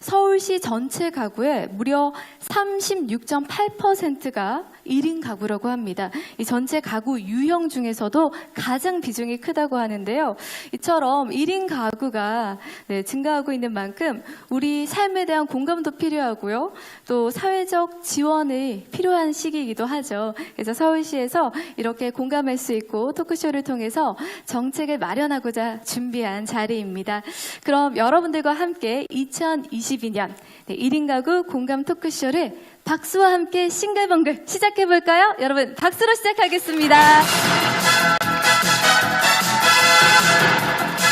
서울시 전체 가구의 무려 36.8%가 1인 가구라고 합니다. 이 전체 가구 유형 중에서도 가장 비중이 크다고 하는데요. 이처럼 1인 가구가 증가하고 있는 만큼 우리 삶에 대한 공감도 필요하고요. 또 사회적 지원이 필요한 시기이기도 하죠. 그래서 서울시에서 이렇게 공감할 수 있고 토크쇼를 통해서 정책을 마련하고자 준비한 자리입니다. 그럼 여러분들과 함께 2022년 1인 가구 공감 토크쇼를 박수와 함께 싱글벙글 시작해볼까요? 여러분 박수로 시작하겠습니다.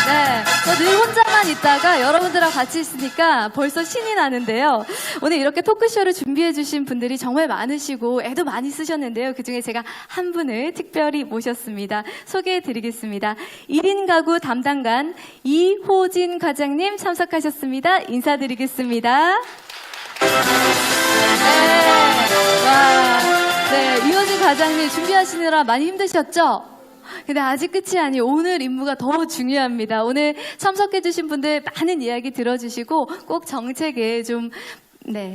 네, 저 늘 혼자만 있다가 여러분들하고 같이 있으니까 벌써 신이 나는데요. 오늘 이렇게 토크쇼를 준비해주신 분들이 정말 많으시고 애도 많이 쓰셨는데요. 그중에 제가 한 분을 특별히 모셨습니다. 소개해드리겠습니다. 1인 가구 담당관 이호진 과장님 참석하셨습니다. 인사드리겠습니다. 네, 이호진 과장님 준비하시느라 많이 힘드셨죠? 근데 아직 끝이 아니에요. 오늘 임무가 더 중요합니다. 오늘 참석해주신 분들 많은 이야기 들어주시고 꼭 정책에 좀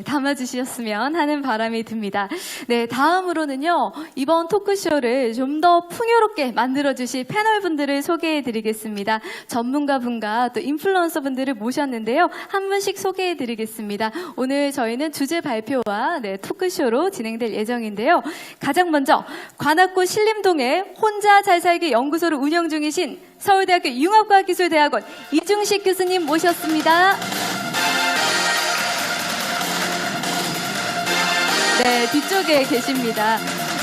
담아주셨으면 하는 바람이 듭니다. 네, 다음으로는요, 이번 토크쇼를 좀 더 풍요롭게 만들어주실 패널분들을 소개해드리겠습니다. 전문가분과 또 인플루언서분들을 모셨는데요. 한 분씩 소개해드리겠습니다. 오늘 저희는 주제 발표와 토크쇼로 진행될 예정인데요. 가장 먼저 관악구 신림동에 혼자 잘 살기 연구소를 운영 중이신 서울대학교 융합과학기술대학원 이중식 교수님 모셨습니다. 네, 뒤쪽에 계십니다.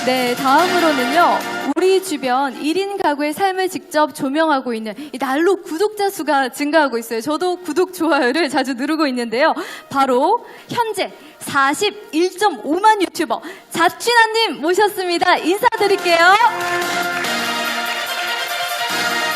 네, 다음으로는요, 우리 주변 1인 가구의 삶을 직접 조명하고 있는 이 날로 구독자 수가 증가하고 있어요. 저도 구독, 좋아요를 자주 누르고 있는데요. 바로 현재 41.5만 유튜버 자취나님 모셨습니다. 인사드릴게요.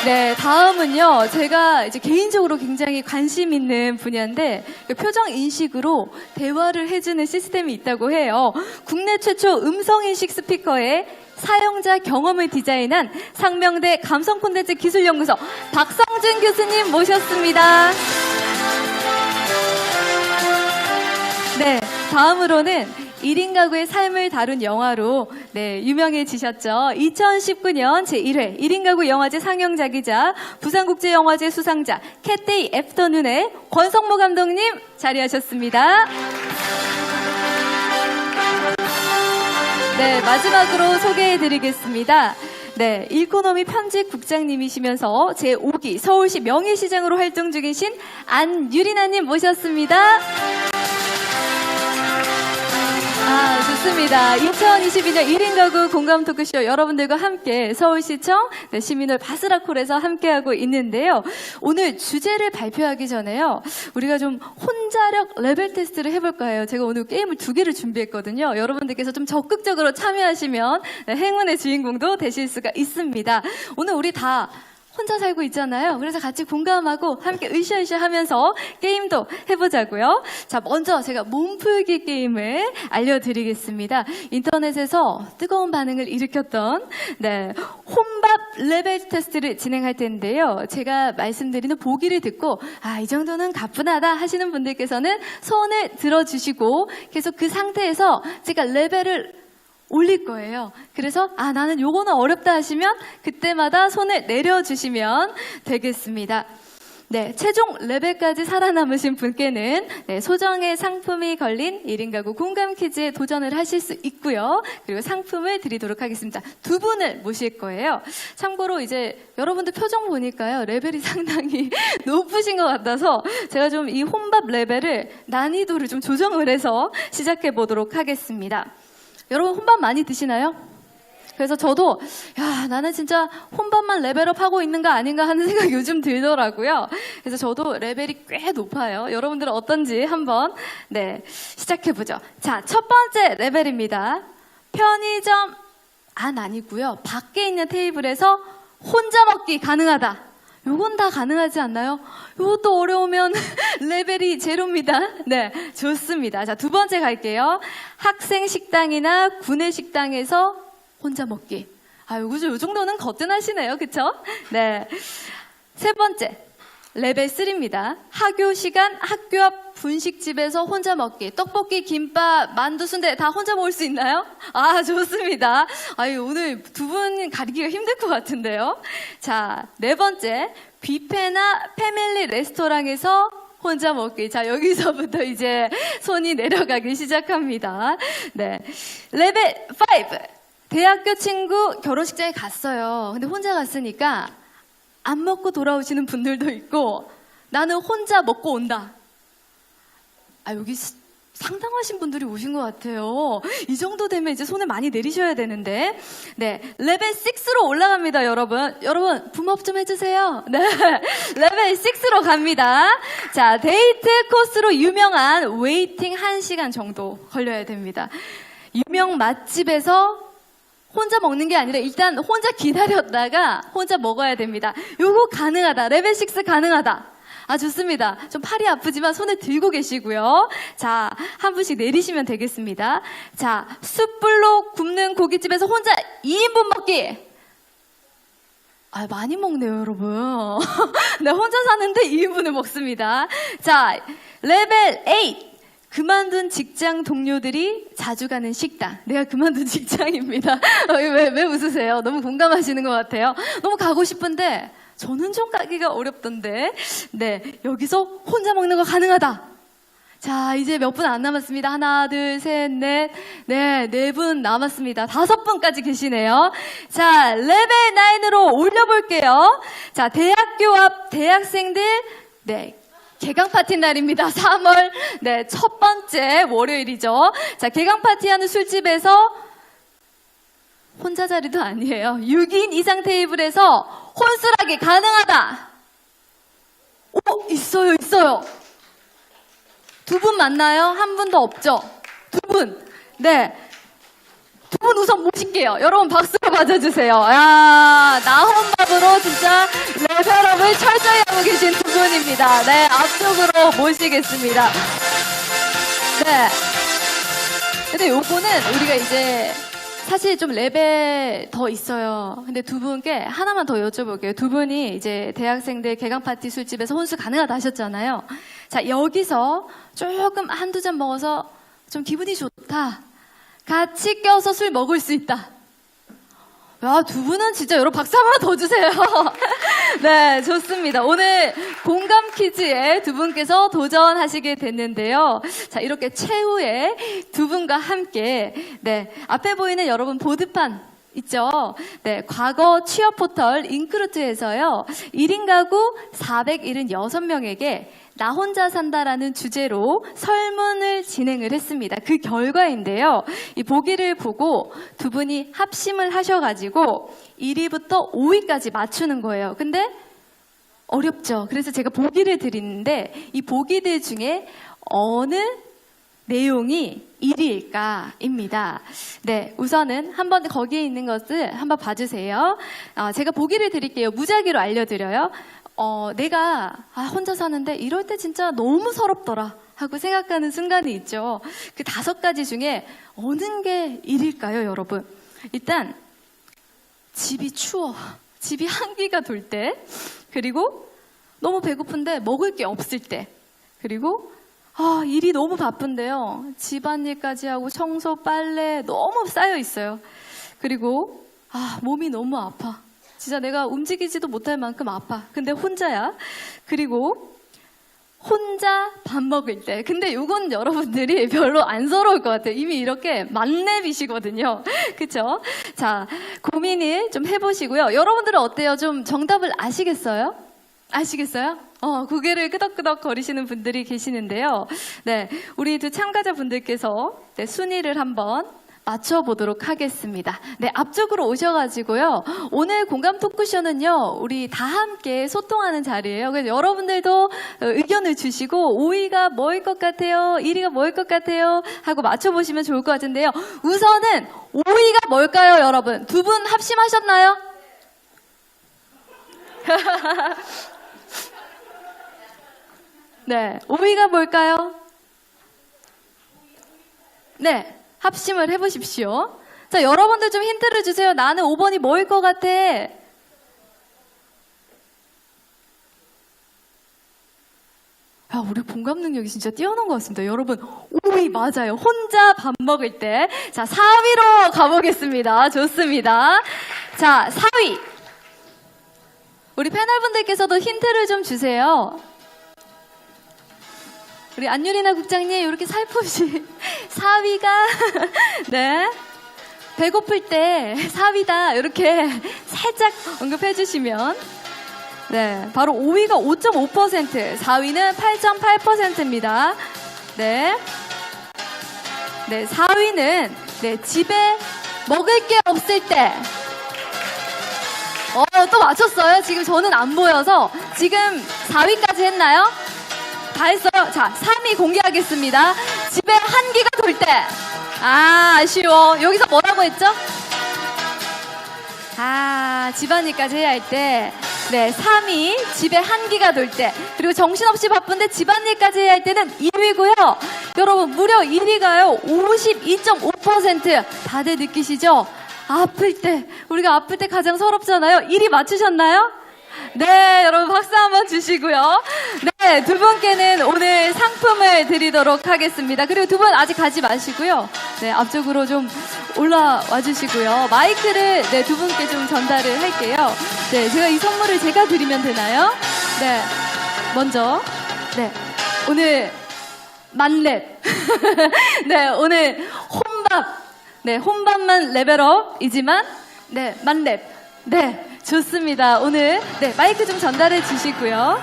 네, 다음은요, 제가 이제 개인적으로 굉장히 관심 있는 분야인데, 표정 인식으로 대화를 해주는 시스템이 있다고 해요. 국내 최초 음성인식 스피커의 사용자 경험을 디자인한 상명대 감성 콘텐츠 기술연구소 박성준 교수님 모셨습니다. 네, 다음으로는 1인 가구의 삶을 다룬 영화로 유명해지셨죠. 2019년 제1회 1인 가구 영화제 상영작이자 부산국제영화제 수상자 캣데이 애프터눈의 권성모 감독님 자리하셨습니다. 네, 마지막으로 소개해드리겠습니다. 네, 일코노미 편집국장님이시면서 제5기 서울시 명예시장으로 활동 중이신 안유리나님 모셨습니다. 좋습니다. 2022년 1인 가구 공감 토크쇼 여러분들과 함께 서울시청 시민홀 바스라콜에서 함께하고 있는데요. 오늘 주제를 발표하기 전에요. 우리가 좀 혼자력 레벨 테스트를 해볼까 해요. 제가 오늘 게임을 2개를 준비했거든요. 여러분들께서 좀 적극적으로 참여하시면 행운의 주인공도 되실 수가 있습니다. 오늘 우리 다 혼자 살고 있잖아요. 그래서 같이 공감하고 함께 으쌰으쌰 하면서 게임도 해보자고요. 자, 먼저 제가 몸풀기 게임을 알려드리겠습니다. 인터넷에서 뜨거운 반응을 일으켰던 혼밥 레벨 테스트를 진행할 텐데요. 제가 말씀드리는 보기를 듣고 이 정도는 가뿐하다 하시는 분들께서는 손을 들어주시고 계속 그 상태에서 제가 레벨을 올릴 거예요. 그래서 나는 요거는 어렵다 하시면 그때마다 손을 내려주시면 되겠습니다. 네, 최종 레벨까지 살아남으신 분께는 소정의 상품이 걸린 1인 가구 공감 퀴즈에 도전을 하실 수 있고요. 그리고 상품을 드리도록 하겠습니다. 2분을 모실 거예요. 참고로 이제 여러분들 표정 보니까요. 레벨이 상당히 높으신 것 같아서 제가 좀 이 혼밥 레벨을 난이도를 좀 조정을 해서 시작해 보도록 하겠습니다. 여러분 혼밥 많이 드시나요? 그래서 저도 나는 진짜 혼밥만 레벨업 하고 있는 거 아닌가 하는 생각이 요즘 들더라고요. 그래서 저도 레벨이 꽤 높아요. 여러분들은 어떤지 한번 시작해보죠. 자, 첫 번째 레벨입니다. 편의점 아니고요. 밖에 있는 테이블에서 혼자 먹기 가능하다. 요건 다 가능하지 않나요? 요것도 어려우면 레벨이 제로입니다. 네, 좋습니다. 자, 2번째 갈게요. 학생 식당이나 구내 식당에서 혼자 먹기. 요 정도는 거뜬하시네요. 그쵸? 네. 3번째, 레벨 3입니다. 학교 시간 학교 앞 분식집에서 혼자 먹기, 떡볶이, 김밥, 만두, 순대 다 혼자 먹을 수 있나요? 아, 좋습니다. 아유, 오늘 두 분 가리기가 힘들 것 같은데요. 자, 네 번째, 뷔페나 패밀리 레스토랑에서 혼자 먹기. 자, 여기서부터 이제 손이 내려가기 시작합니다. 네. 레벨 5. 대학교 친구 결혼식장에 갔어요. 근데 혼자 갔으니까 안 먹고 돌아오시는 분들도 있고, 나는 혼자 먹고 온다. 아, 여기 상당하신 분들이 오신 것 같아요. 이 정도 되면 이제 손을 많이 내리셔야 되는데. 네, 레벨 6로 올라갑니다, 여러분. 여러분, 붐업 좀 해주세요. 네, 레벨 6로 갑니다. 자, 데이트 코스로 유명한 웨이팅 1시간 정도 걸려야 됩니다. 유명 맛집에서 혼자 먹는 게 아니라 일단 혼자 기다렸다가 혼자 먹어야 됩니다. 요거 가능하다. 레벨 6 가능하다. 아, 좋습니다. 좀 팔이 아프지만 손을 들고 계시고요. 자, 한 분씩 내리시면 되겠습니다. 자, 숯불로 굽는 고깃집에서 혼자 2인분 먹기. 아, 많이 먹네요, 여러분. 네, 혼자 사는데 2인분을 먹습니다. 자, 레벨 8. 그만둔 직장 동료들이 자주 가는 식당. 내가 그만둔 직장입니다. 왜 웃으세요? 너무 공감하시는 것 같아요. 너무 가고 싶은데 저는 좀 가기가 어렵던데. 네, 여기서 혼자 먹는 거 가능하다. 자, 이제 몇 분 안 남았습니다. 하나, 둘, 셋, 넷. 네, 4분 남았습니다. 5분까지 계시네요. 자, 레벨 9으로 올려볼게요. 자, 대학교 앞 대학생들, 네, 개강 파티 날입니다. 3월, 네, 첫 번째 월요일이죠. 자, 개강 파티하는 술집에서 혼자 자리도 아니에요. 6인 이상 테이블에서 혼술하기 가능하다. 오, 있어요. 두 분 맞나요? 한 분 더 없죠? 두 분. 네. 두 분 우선 모실게요. 여러분 박수로 맞아주세요. 야, 나혼밥으로 진짜 레벨업을 철저히 하고 계신 두 분입니다. 네, 앞쪽으로 모시겠습니다. 네. 근데 요거는 우리가 이제 사실 좀 레벨 더 있어요. 근데 두 분께 하나만 더 여쭤볼게요. 두 분이 이제 대학생들 개강 파티 술집에서 혼수 가능하다 하셨잖아요. 자, 여기서 조금 한두 잔 먹어서 좀 기분이 좋다. 같이 껴서 술 먹을 수 있다. 야, 두 분은 진짜 여러분 박수 한번 더 주세요. 네, 좋습니다. 오늘 공감 퀴즈에 두 분께서 도전하시게 됐는데요. 자, 이렇게 최후의 두 분과 함께, 네, 앞에 보이는 여러분 보드판 있죠? 네, 과거 취업 포털 인크루트에서요, 1인 가구 476명에게 나 혼자 산다라는 주제로 설문을 진행을 했습니다. 그 결과인데요. 이 보기를 보고 두 분이 합심을 하셔가지고 1위부터 5위까지 맞추는 거예요. 근데 어렵죠. 그래서 제가 보기를 드리는데 이 보기들 중에 어느 내용이 1위일까입니다. 네, 우선은 한번 거기에 있는 것을 한번 봐주세요. 제가 보기를 드릴게요. 무작위로 알려드려요. 내가 혼자 사는데 이럴 때 진짜 너무 서럽더라 하고 생각하는 순간이 있죠. 그 5가지 중에 어느 게 1위일까요, 여러분? 일단 집이 추워. 집이 한기가 돌 때. 그리고 너무 배고픈데 먹을 게 없을 때. 그리고 일이 너무 바쁜데요. 집안일까지 하고 청소, 빨래 너무 쌓여 있어요. 그리고 몸이 너무 아파. 진짜 내가 움직이지도 못할 만큼 아파. 근데 혼자야. 그리고 혼자 밥 먹을 때. 근데 이건 여러분들이 별로 안 서러울 것 같아요. 이미 이렇게 만렙이시거든요. 그쵸? 자, 고민을 좀 해보시고요. 여러분들은 어때요? 좀 정답을 아시겠어요? 아시겠어요? 고개를 끄덕끄덕 거리시는 분들이 계시는데요. 네, 우리 두 참가자분들께서 순위를 한번 맞춰보도록 하겠습니다. 네, 앞쪽으로 오셔가지고요. 오늘 공감 토크쇼는요, 우리 다 함께 소통하는 자리예요. 그래서 여러분들도 의견을 주시고 5위가 뭐일 것 같아요? 1위가 뭐일 것 같아요? 하고 맞춰보시면 좋을 것 같은데요. 우선은 5위가 뭘까요, 여러분? 두 분 합심하셨나요? 네, 5위가 뭘까요? 네. 합심을 해보십시오. 자, 여러분들 좀 힌트를 주세요. 나는 5번이 뭐일 것 같아? 야, 우리 공감 능력이 진짜 뛰어난 것 같습니다. 여러분, 5위 맞아요. 혼자 밥 먹을 때. 자, 4위로 가보겠습니다. 좋습니다. 자, 4위. 우리 패널분들께서도 힌트를 좀 주세요. 우리 안유리나 국장님, 이렇게 살포시 4위가, 네. 배고플 때 4위다. 이렇게 살짝 언급해 주시면. 네. 바로 5위가 5.5%, 4위는 8.8%입니다. 네. 네. 4위는, 네. 집에 먹을 게 없을 때. 또 맞췄어요. 지금 저는 안 보여서. 지금 4위까지 했나요? 다 했어요. 자, 3위 공개하겠습니다. 집에 한기가 돌 때. 아쉬워. 여기서 뭐라고 했죠? 집안일까지 해야 할 때. 네, 3위 집에 한기가 돌 때. 그리고 정신없이 바쁜데 집안일까지 해야 할 때는 2위고요. 여러분, 무려 1위가요. 52.5%. 다들 느끼시죠? 아플 때, 우리가 아플 때 가장 서럽잖아요. 1위 맞추셨나요? 네, 여러분 박수 한번 주시고요. 네, 두 분께는 오늘 상품을 드리도록 하겠습니다. 그리고 두 분 아직 가지 마시고요. 네, 앞쪽으로 좀 올라와 주시고요. 마이크를 네, 두 분께 좀 전달을 할게요. 네, 제가 이 선물을 제가 드리면 되나요? 네, 먼저 네, 오늘 만렙 네, 오늘 혼밥 네, 혼밥만 레벨업이지만 네, 만렙 네, 좋습니다. 오늘 네, 마이크 좀 전달해 주시고요.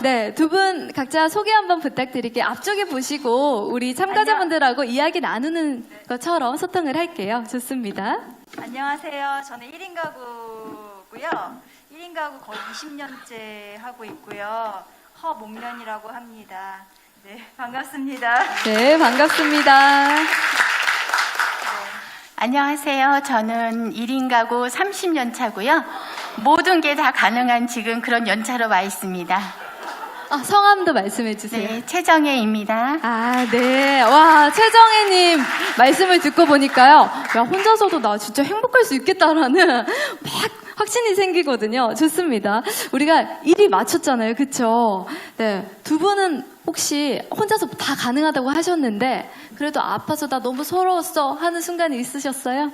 네, 두 분 각자 소개 한번 부탁드릴게요. 앞쪽에 보시고 우리 참가자분들하고 이야기 나누는 것처럼 소통을 할게요. 좋습니다. 안녕하세요. 저는 1인 가구고요. 1인 가구 거의 20년째 하고 있고요. 허목련이라고 합니다. 네, 반갑습니다. 네, 반갑습니다. 안녕하세요. 저는 1인 가구 30년 차고요. 모든 게 다 가능한 지금 그런 연차로 와 있습니다. 성함도 말씀해 주세요. 네, 최정혜입니다. 네. 와, 최정혜님 말씀을 듣고 보니까요. 야, 혼자서도 나 진짜 행복할 수 있겠다라는 막 확신이 생기거든요. 좋습니다. 우리가 1위 맞췄잖아요. 그쵸? 네. 두 분은 혹시 혼자서 다 가능하다고 하셨는데 그래도 아파서 나 너무 서러웠어 하는 순간이 있으셨어요?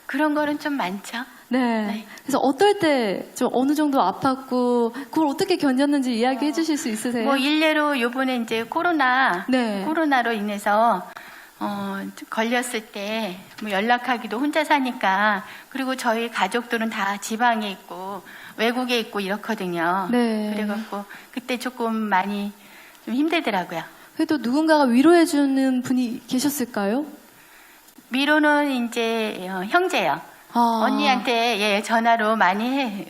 그런 거는 좀 많죠. 네. 그래서 어떨 때 좀 어느 정도 아팠고 그걸 어떻게 견뎠는지 이야기해 주실 수 있으세요? 뭐 일례로 요번에 이제 코로나로 인해서 걸렸을 때 뭐 연락하기도 혼자 사니까 그리고 저희 가족들은 다 지방에 있고 외국에 있고 이렇거든요. 네. 그래갖고 그때 조금 많이 좀 힘들더라고요. 그래도 누군가가 위로해 주는 분이 계셨을까요? 위로는 이제 형제요. 언니한테 전화로 많이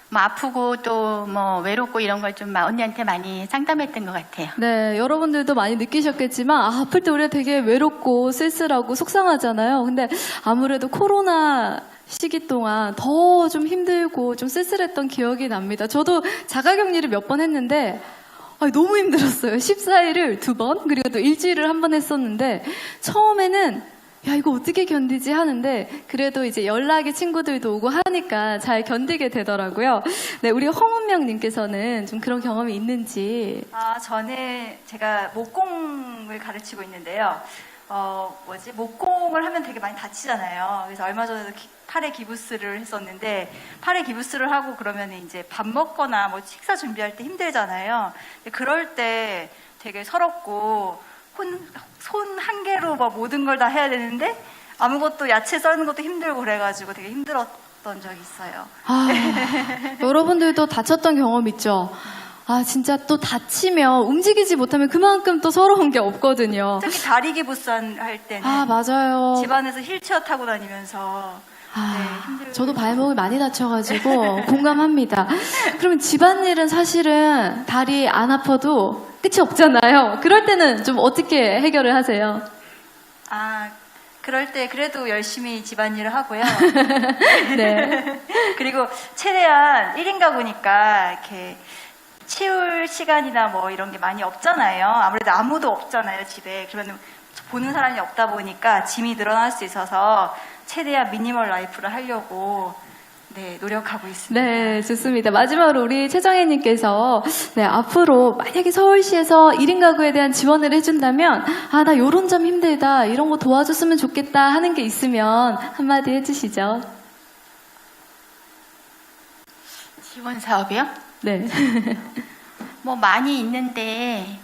뭐 아프고 또 뭐 외롭고 이런 걸 좀 언니한테 많이 상담했던 것 같아요. 네, 여러분들도 많이 느끼셨겠지만 아플 때 우리가 되게 외롭고 쓸쓸하고 속상하잖아요. 근데 아무래도 코로나 시기 동안 더 좀 힘들고 좀 쓸쓸했던 기억이 납니다. 저도 자가격리를 몇 번 했는데 너무 힘들었어요. 14일을 2번 그리고 또 일주일을 한 번 했었는데 처음에는 야, 이거 어떻게 견디지 하는데 그래도 이제 연락이 친구들도 오고 하니까 잘 견디게 되더라고요. 네, 우리 홍은명님께서는 좀 그런 경험이 있는지. 저는 제가 목공을 가르치고 있는데요. 목공을 하면 되게 많이 다치잖아요. 그래서 얼마 전에도 팔에 기부스를 했었는데 팔에 기부스를 하고 그러면 이제 밥 먹거나 뭐 식사 준비할 때 힘들잖아요. 그럴 때 되게 서럽고 손 한 개로 뭐 모든 걸 다 해야 되는데 아무것도 야채 썰는 것도 힘들고 그래가지고 되게 힘들었던 적이 있어요. 여러분들도 다쳤던 경험 있죠? 진짜 또 다치면 움직이지 못하면 그만큼 또 서러운 게 없거든요. 특히 다리 기부스 할 때는 맞아요. 집안에서 휠체어 타고 다니면서 저도 발목을 많이 다쳐가지고 공감합니다. 그러면 집안일은 사실은 다리 안 아파도 끝이 없잖아요. 그럴 때는 좀 어떻게 해결을 하세요? 그럴 때 그래도 열심히 집안일을 하고요. 네. 그리고 최대한 1인 가구니까 이렇게 치울 시간이나 뭐 이런 게 많이 없잖아요. 아무래도 아무도 없잖아요, 집에. 그러면 보는 사람이 없다 보니까 짐이 늘어날 수 있어서 최대한 미니멀 라이프를 하려고 네, 노력하고 있습니다. 네, 좋습니다. 마지막으로 우리 최정혜님께서 네, 앞으로 만약에 서울시에서 1인 가구에 대한 지원을 해준다면 아, 나 요런 점 힘들다, 이런 거 도와줬으면 좋겠다 하는 게 있으면 한마디 해주시죠. 지원 사업이요? 네. 뭐 많이 있는데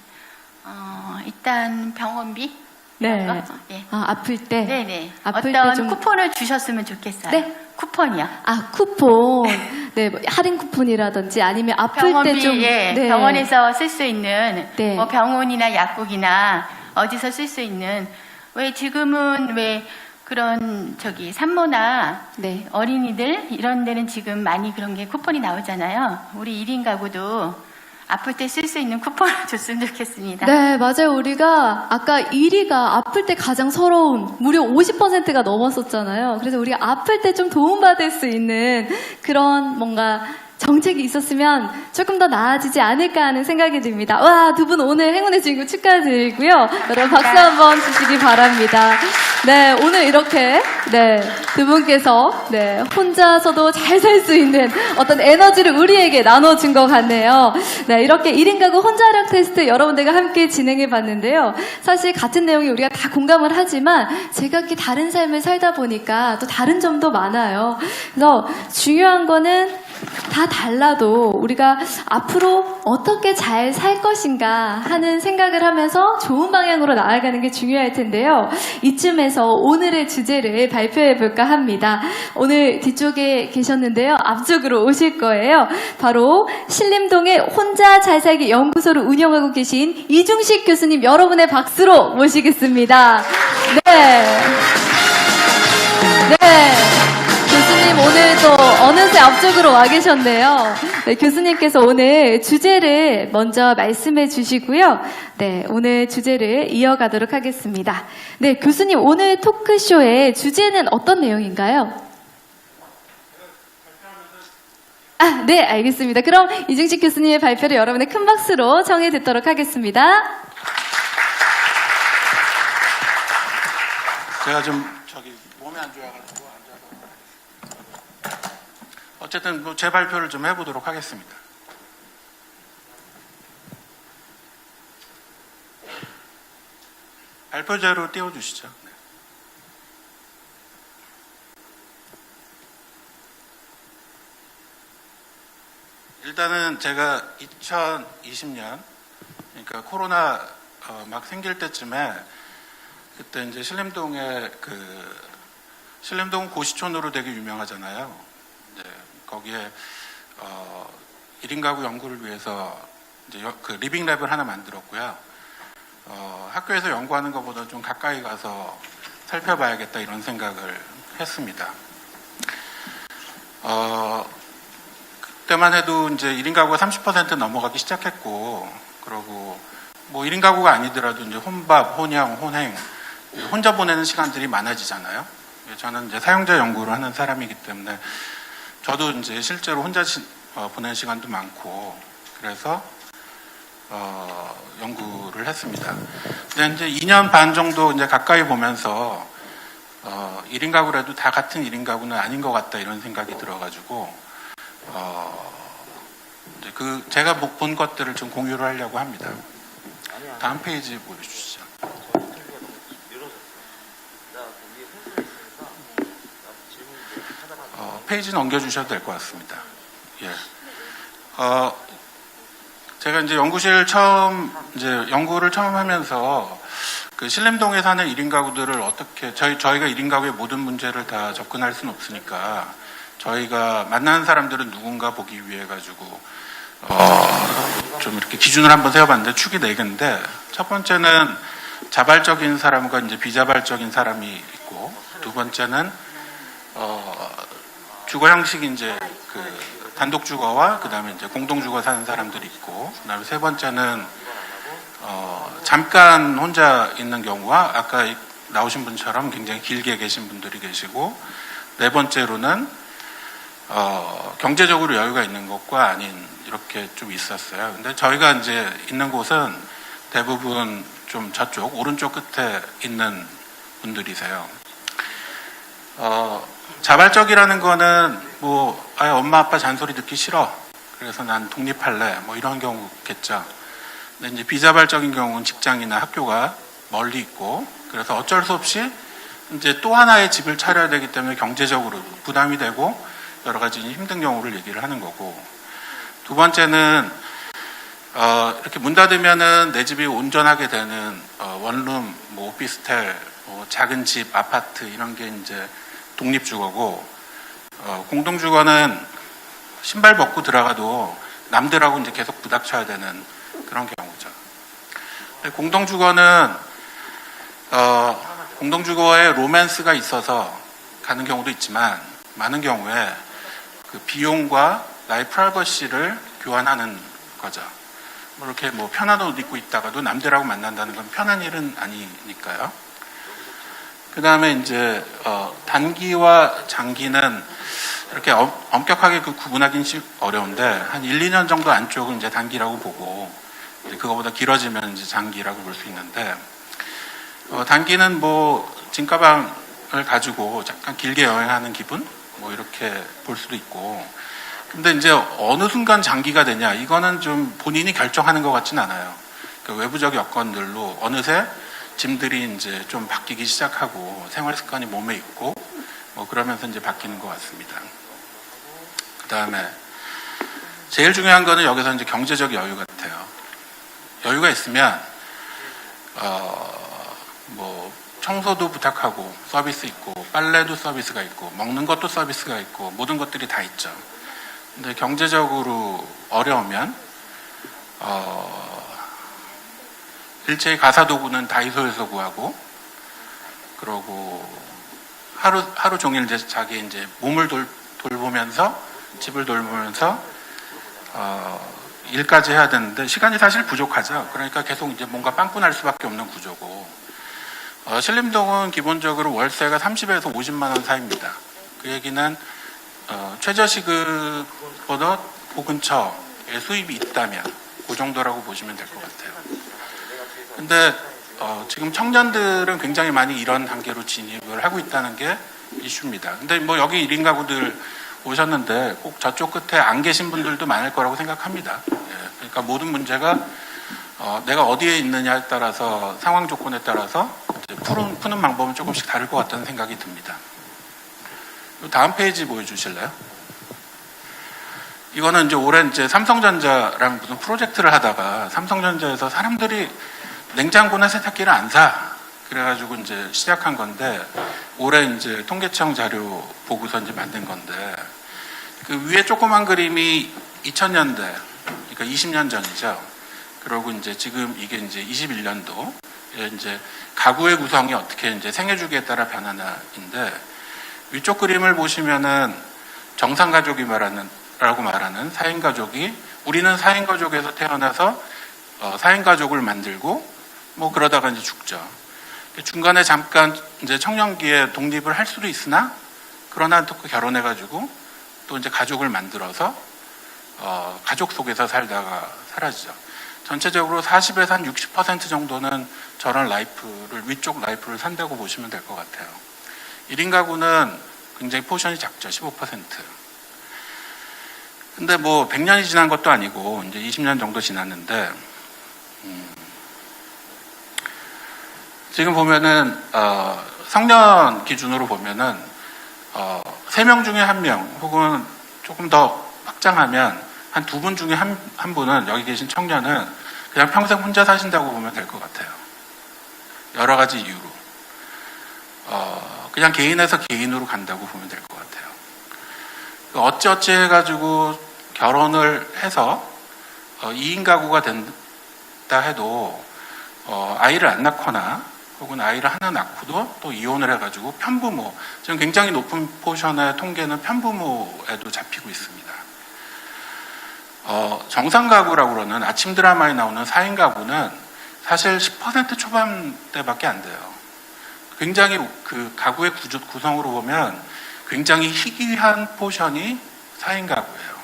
일단 병원비? 네. 이런 거? 예. 아, 아플 때? 네네. 아플 어떤 때 좀- 쿠폰을 주셨으면 좋겠어요. 네. 쿠폰이요. 아, 쿠폰. 네, 뭐 할인 쿠폰이라든지 아니면 아플 병원비, 때 좀. 예, 네. 병원에서 쓸 수 있는 네. 뭐 병원이나 약국이나 어디서 쓸 수 있는, 왜 지금은 왜 그런 산모나 네. 어린이들 이런 데는 지금 많이 그런 게 쿠폰이 나오잖아요. 우리 1인 가구도 아플 때 쓸 수 있는 쿠폰을 줬으면 좋겠습니다. 네, 맞아요. 우리가 아까 1위가 아플 때 가장 서러운 무려 50%가 넘었었잖아요. 그래서 우리가 아플 때 좀 도움받을 수 있는 그런 뭔가 정책이 있었으면 조금 더 나아지지 않을까 하는 생각이 듭니다. 와, 두 분 오늘 행운의 주인공 축하드리고요. 여러분 박수 한번 주시기 바랍니다. 네, 오늘 이렇게 두 분께서 혼자서도 잘 살 수 있는 어떤 에너지를 우리에게 나눠준 것 같네요. 네, 이렇게 1인 가구 혼자력 테스트 여러분들과 함께 진행해 봤는데요. 사실 같은 내용이 우리가 다 공감을 하지만 제각기 다른 삶을 살다 보니까 또 다른 점도 많아요. 그래서 중요한 거는 다 달라도 우리가 앞으로 어떻게 잘 살 것인가 하는 생각을 하면서 좋은 방향으로 나아가는 게 중요할 텐데요. 이쯤에서 오늘의 주제를 발표해 볼까 합니다. 오늘 뒤쪽에 계셨는데요. 앞쪽으로 오실 거예요. 바로 신림동의 혼자 잘 살기 연구소를 운영하고 계신 이중식 교수님, 여러분의 박수로 모시겠습니다. 네. 교수님 오늘도 어느새 앞쪽으로 와 계셨네요. 네, 교수님께서 오늘 주제를 먼저 말씀해 주시고요. 네, 오늘 주제를 이어가도록 하겠습니다. 네, 교수님 오늘 토크쇼의 주제는 어떤 내용인가요? 아, 네, 알겠습니다. 그럼 이중식 교수님의 발표를 여러분의 큰 박수로 청해 듣도록 하겠습니다. 제가 좀 몸이 안 좋아가지고 어쨌든 제 발표를 좀 해보도록 하겠습니다. 발표자로 띄워주시죠. 네. 일단은 제가 2020년, 그러니까 코로나 막 생길 때쯤에 그때 이제 신림동에 신림동 고시촌으로 되게 유명하잖아요. 네, 거기에 1인 가구 연구를 위해서 이제 리빙랩을 하나 만들었고요. 학교에서 연구하는 것보다 좀 가까이 가서 살펴봐야겠다 이런 생각을 했습니다. 그때만 해도 이제 1인 가구가 30% 넘어가기 시작했고, 그러고 뭐 1인 가구가 아니더라도 이제 혼밥, 혼영, 혼행, 혼자 보내는 시간들이 많아지잖아요. 저는 이제 사용자 연구를 하는 사람이기 때문에 저도 이제 실제로 혼자 보내는 시간도 많고, 그래서 연구를 했습니다. 근데 이제 2년 반 정도 이제 가까이 보면서 1인 가구라도 다 같은 1인 가구는 아닌 것 같다 이런 생각이 들어가지고 이제 제가 본 것들을 좀 공유를 하려고 합니다. 다음 페이지 보여주시죠. 페이지 넘겨주셔도 될 것 같습니다. 예. 제가 이제 연구를 처음 하면서 신림동에 사는 1인 가구들을 어떻게, 저희가 1인 가구의 모든 문제를 다 접근할 수는 없으니까 저희가 만나는 사람들은 누군가 보기 위해 가지고, 좀 이렇게 기준을 한번 세워봤는데 축이 4개인데, 첫 번째는 자발적인 사람과 이제 비자발적인 사람이 있고, 두 번째는, 주거 형식이 이제 단독 주거와 그 다음에 이제 공동 주거 사는 사람들이 있고, 그 다음에 세 번째는 잠깐 혼자 있는 경우와 아까 나오신 분처럼 굉장히 길게 계신 분들이 계시고, 네 번째로는 경제적으로 여유가 있는 것과 아닌 이렇게 좀 있었어요. 근데 저희가 이제 있는 곳은 대부분 좀 저쪽 오른쪽 끝에 있는 분들이세요. 자발적이라는 거는 뭐 아예 엄마 아빠 잔소리 듣기 싫어. 그래서 난 독립할래. 뭐 이런 경우겠죠. 근데 이제 비자발적인 경우는 직장이나 학교가 멀리 있고 그래서 어쩔 수 없이 이제 또 하나의 집을 차려야 되기 때문에 경제적으로 부담이 되고 여러 가지 힘든 경우를 얘기를 하는 거고 두 번째는 이렇게 문 닫으면은 내 집이 온전하게 되는 원룸, 뭐 오피스텔, 뭐 작은 집, 아파트 이런 게 이제 독립주거고 공동주거는 신발 벗고 들어가도 남들하고 이제 계속 부닥쳐야 되는 그런 경우죠. 공동주거는 공동주거에 로맨스가 있어서 가는 경우도 있지만 많은 경우에 그 비용과 나의 프라이버시를 교환하는 거죠. 뭐 이렇게 뭐 편한 옷 입고 있다가도 남들하고 만난다는 건 편한 일은 아니니까요. 그 다음에 이제 단기와 장기는 이렇게 엄격하게 그 구분하기는 어려운데 한 1, 2년 정도 안쪽은 이제 단기라고 보고 그거보다 길어지면 이제 장기라고 볼 수 있는데 단기는 뭐 짐가방을 가지고 잠깐 길게 여행하는 기분 뭐 이렇게 볼 수도 있고 근데 이제 어느 순간 장기가 되냐 이거는 좀 본인이 결정하는 것 같진 않아요. 그 외부적 여건들로 어느새 짐들이 이제 좀 바뀌기 시작하고 생활 습관이 몸에 있고 뭐 그러면서 이제 바뀌는 것 같습니다. 그 다음에 제일 중요한 거는 여기서 이제 경제적 여유 같아요. 여유가 있으면 뭐 청소도 부탁하고 서비스 있고 빨래도 서비스가 있고 먹는 것도 서비스가 있고 모든 것들이 다 있죠. 근데 경제적으로 어려우면 일제히 가사도구는 다이소에서 구하고 그러고 하루 종일 이제 자기 이제 몸을 돌보면서 집을 돌보면서 일까지 해야 되는데 시간이 사실 부족하죠. 그러니까 계속 이제 뭔가 빵꾸날 수밖에 없는 구조고 신림동은 기본적으로 월세가 30에서 50만 원 사이입니다. 그 얘기는 최저시급보다 그 근처에 수입이 있다면 그 정도라고 보시면 될 것 같아요. 근데 지금 청년들은 굉장히 많이 이런 단계로 진입을 하고 있다는 게 이슈입니다. 근데 뭐 여기 1인 가구들 오셨는데 꼭 저쪽 끝에 안 계신 분들도 많을 거라고 생각합니다. 그러니까 모든 문제가 내가 어디에 있느냐에 따라서 상황 조건에 따라서 이제 푸는 방법은 조금씩 다를 것 같다는 생각이 듭니다. 다음 페이지 보여주실래요? 이거는 이제 올해 이제 삼성전자랑 무슨 프로젝트를 하다가 삼성전자에서 사람들이 냉장고나 세탁기를 안 사. 그래가지고 이제 시작한 건데 올해 이제 통계청 자료 보고서 이제 만든 건데 그 위에 조그만 그림이 2000년대, 그러니까 20년 전이죠. 그리고 이제 지금 이게 이제 21년도 이제 가구의 구성이 어떻게 이제 생애주기에 따라 변하나인데 위쪽 그림을 보시면은 정상가족이 라고 말하는 4인 가족이 우리는 4인 가족에서 태어나서 4인 가족을 만들고 뭐 그러다가 이제 죽죠. 중간에 잠깐 이제 청년기에 독립을 할 수도 있으나 그러나 또 결혼해가지고 또 이제 가족을 만들어서 가족 속에서 살다가 사라지죠. 전체적으로 40에서 한 60% 정도는 저런 라이프를 위쪽 라이프를 산다고 보시면 될 것 같아요. 1인 가구는 굉장히 포션이 작죠. 15%. 근데 뭐 100년이 지난 것도 아니고 이제 20년 정도 지났는데 지금 보면은 성년 기준으로 보면은 3명 중에 1명 혹은 조금 더 확장하면 한 2분 중에 한 분은 여기 계신 청년은 그냥 평생 혼자 사신다고 보면 될 것 같아요. 여러 가지 이유로 그냥 개인에서 개인으로 간다고 보면 될 것 같아요. 어찌어찌 해가지고 결혼을 해서 2인 가구가 된다 해도 아이를 안 낳거나 혹은 아이를 하나 낳고도 또 이혼을 해가지고 편부모, 지금 굉장히 높은 포션의 통계는 편부모에도 잡히고 있습니다. 정상 가구라고 그러는 아침 드라마에 나오는 4인 가구는 사실 10% 초반대밖에 안 돼요. 굉장히 그 가구의 구성으로 보면 굉장히 희귀한 포션이 4인 가구예요.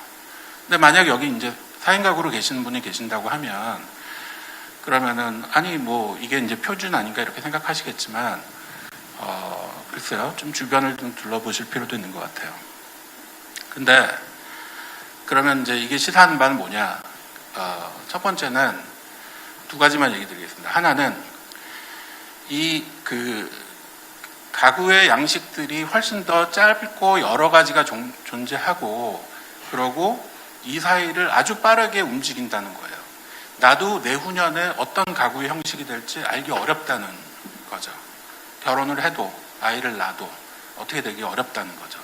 근데 만약 여기 이제 4인 가구로 계시는 분이 계신다고 하면 그러면은 아니 뭐 이게 이제 표준 아닌가 이렇게 생각하시겠지만 글쎄요 좀 주변을 좀 둘러보실 필요도 있는 것 같아요. 근데 그러면 이제 이게 시사하는 바는 뭐냐? 첫 번째는 두 가지만 얘기 드리겠습니다. 하나는 가구의 양식들이 훨씬 더 짧고 여러 가지가 존재하고, 그러고 이 사이를 아주 빠르게 움직인다는 거예요. 나도 내후년에 어떤 가구의 형식이 될지 알기 어렵다는 거죠. 결혼을 해도 아이를 낳아도 어떻게 되기 어렵다는 거죠.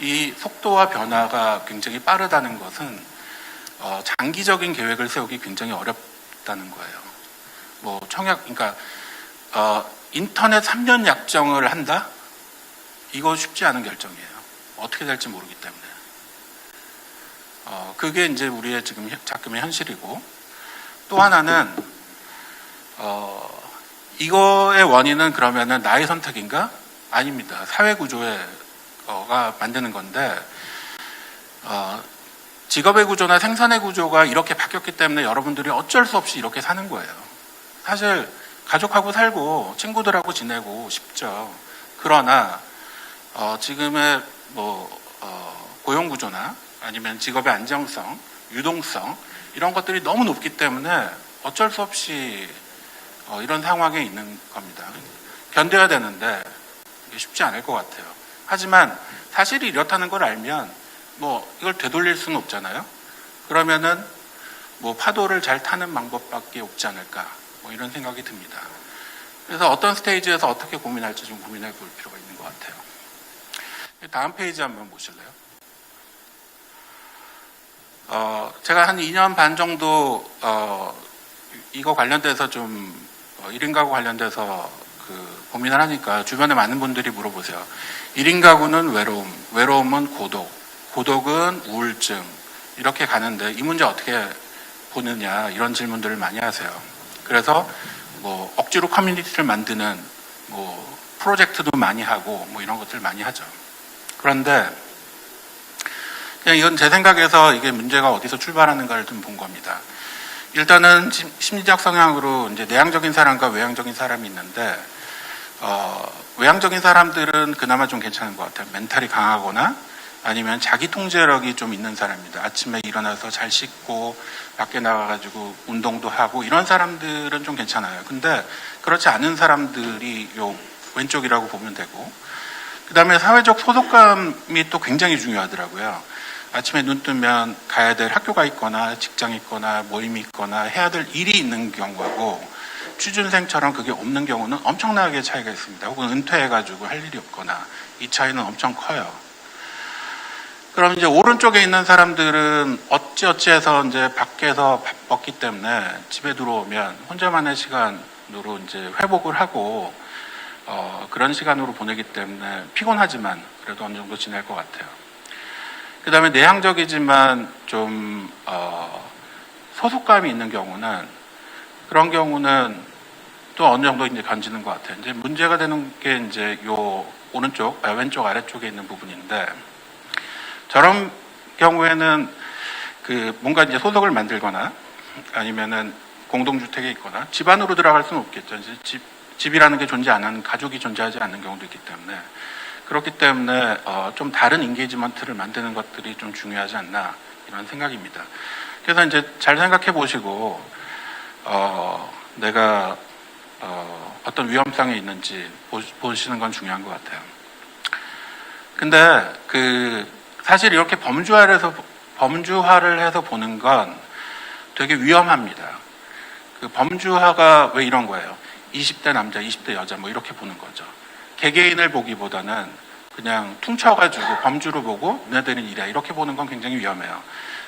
이 속도와 변화가 굉장히 빠르다는 것은 장기적인 계획을 세우기 굉장히 어렵다는 거예요. 뭐 그러니까 인터넷 3년 약정을 한다? 이거 쉽지 않은 결정이에요. 어떻게 될지 모르기 때문에. 그게 이제 우리의 지금 작금의 현실이고, 또 하나는 이거의 원인은 그러면은 나의 선택인가? 아닙니다. 사회 구조가 만드는 건데, 직업의 구조나 생산의 구조가 이렇게 바뀌었기 때문에 여러분들이 어쩔 수 없이 이렇게 사는 거예요. 사실 가족하고 살고 친구들하고 지내고 싶죠. 그러나 지금의 고용 구조나 아니면 직업의 안정성, 유동성 이런 것들이 너무 높기 때문에 어쩔 수 없이 이런 상황에 있는 겁니다. 견뎌야 되는데 이게 쉽지 않을 것 같아요. 하지만 사실이 이렇다는 걸 알면 이걸 되돌릴 수는 없잖아요. 그러면은 파도를 잘 타는 방법밖에 없지 않을까, 이런 생각이 듭니다. 그래서 어떤 스테이지에서 어떻게 고민할지 좀 고민해 볼 필요가 있는 것 같아요. 다음 페이지 한번 보실래요? 제가 한 2년 반 정도 이거 관련돼서 좀 1인 가구 관련돼서 고민을 하니까 주변에 많은 분들이 물어보세요. 1인 가구는 외로움, 외로움은 고독, 고독은 우울증, 이렇게 가는데 이 문제 어떻게 보느냐, 이런 질문들을 많이 하세요. 그래서 억지로 커뮤니티를 만드는 프로젝트도 많이 하고 이런 것들 많이 하죠. 그런데 그냥 이건 제 생각에서 이게 문제가 어디서 출발하는가를 좀 본 겁니다. 일단은 심리적 성향으로 이제 내향적인 사람과 외향적인 사람이 있는데, 외향적인 사람들은 그나마 좀 괜찮은 것 같아요. 멘탈이 강하거나 아니면 자기 통제력이 좀 있는 사람입니다. 아침에 일어나서 잘 씻고 밖에 나가가지고 운동도 하고 이런 사람들은 좀 괜찮아요. 근데 그렇지 않은 사람들이 요 왼쪽이라고 보면 되고, 그 다음에 사회적 소속감이 또 굉장히 중요하더라고요. 아침에 눈 뜨면 가야 될 학교가 있거나 직장이 있거나 모임이 있거나 해야 될 일이 있는 경우하고, 취준생처럼 그게 없는 경우는 엄청나게 차이가 있습니다. 혹은 은퇴해가지고 할 일이 없거나, 이 차이는 엄청 커요. 그럼 이제 오른쪽에 있는 사람들은 어찌어찌해서 이제 밖에서 바빴기 때문에 집에 들어오면 혼자만의 시간으로 이제 회복을 하고 그런 시간으로 보내기 때문에 피곤하지만 그래도 어느 정도 지낼 것 같아요. 그 다음에 내향적이지만 좀 소속감이 있는 경우는, 그런 경우는 또 어느 정도 이제 견지는 것 같아요. 이제 문제가 되는 게 이제 요 왼쪽 아래쪽에 있는 부분인데, 저런 경우에는 뭔가 이제 소속을 만들거나 아니면은 공동주택에 있거나 집 안으로 들어갈 수는 없겠죠. 이제 집이라는 게 존재 안 하는, 가족이 존재하지 않는 경우도 있기 때문에, 그렇기 때문에 좀 다른 인게이지먼트를 만드는 것들이 좀 중요하지 않나, 이런 생각입니다. 그래서 이제 잘 생각해 보시고 내가 어떤 위험성이 있는지 보시는 건 중요한 것 같아요. 근데 사실 이렇게 범주화를 해서 보는 건 되게 위험합니다. 범주화가 왜 이런 거예요? 20대 남자, 20대 여자 이렇게 보는 거죠. 개개인을 보기보다는 그냥 퉁쳐가지고 범주로 보고 너네들은 이래, 이렇게 보는 건 굉장히 위험해요.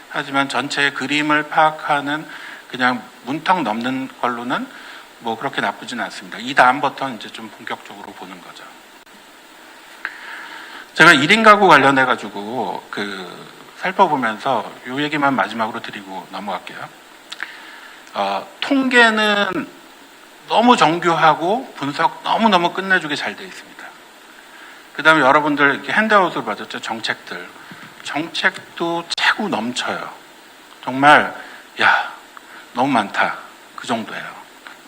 하지만 전체의 그림을 파악하는 그냥 문턱 넘는 걸로는 그렇게 나쁘지는 않습니다. 이 다음부터는 이제 좀 본격적으로 보는 거죠. 제가 1인 가구 관련해가지고 살펴보면서 이 얘기만 마지막으로 드리고 넘어갈게요. 통계는 너무 정교하고 분석 너무너무 끝내주게 잘 되어 있습니다. 그 다음에 여러분들 이렇게 핸드아웃을 받았죠. 정책도 차고 넘쳐요. 정말 너무 많다, 그 정도예요.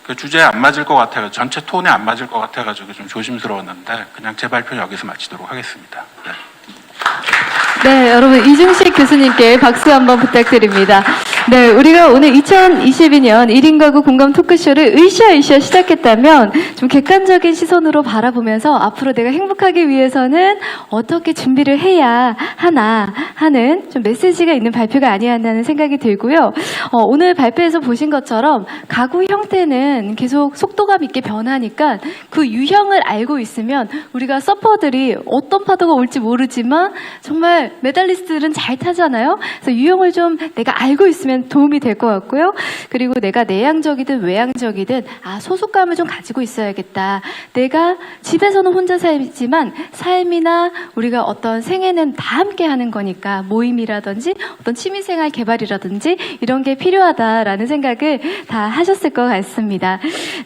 그 주제에 안 맞을 것 같아요. 전체 톤에 안 맞을 것 같아가지고 좀 조심스러웠는데 그냥 제 발표 여기서 마치도록 하겠습니다. 네. 네, 여러분 이중식 교수님께 박수 한번 부탁드립니다. 네, 우리가 오늘 2022년 1인 가구 공감 토크쇼를 으쌰으쌰 시작했다면 좀 객관적인 시선으로 바라보면서 앞으로 내가 행복하기 위해서는 어떻게 준비를 해야 하나 하는 좀 메시지가 있는 발표가 아니었나는 생각이 들고요. 오늘 발표에서 보신 것처럼 가구 형태는 계속 속도감 있게 변하니까 그 유형을 알고 있으면 우리가 서퍼들이 어떤 파도가 올지 모르지만 정말 메달리스트들은 잘 타잖아요. 그래서 유형을 좀 내가 알고 있으면 도움이 될 것 같고요. 그리고 내가 내향적이든 외향적이든 소속감을 좀 가지고 있어야겠다. 내가 집에서는 혼자 살지만 삶이나 우리가 어떤 생애는 다 함께 하는 거니까 모임이라든지 어떤 취미생활 개발이라든지 이런 게 필요하다라는 생각을 다 하셨을 것 같습니다.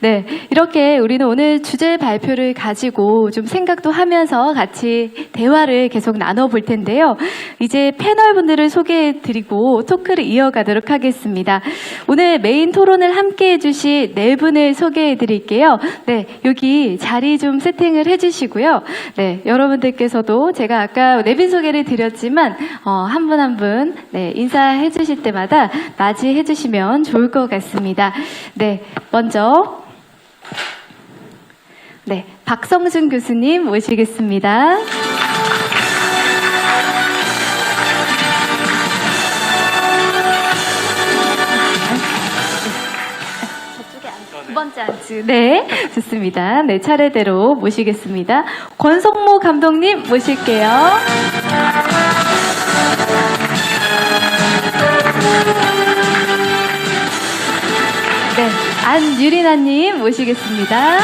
네, 이렇게 우리는 오늘 주제 발표를 가지고 좀 생각도 하면서 같이 대화를 계속 나눠볼 텐데요. 이제 패널분들을 소개해드리고 토크를 이어가도록 하겠습니다. 오늘 메인 토론을 함께 해주실 네 분을 소개해드릴게요. 네, 여기 자리 좀 세팅을 해주시고요. 네, 여러분들께서도 제가 아까 내빈 소개를 드렸지만 한 분 한 분 네, 인사해 주실 때마다 맞이해 주시면 좋을 것 같습니다. 네, 먼저 네, 박성준 교수님 모시겠습니다. 두 번째 안주. 네, 좋습니다. 네, 차례대로 모시겠습니다. 권성모 감독님 모실게요. 네, 안유리나님 모시겠습니다.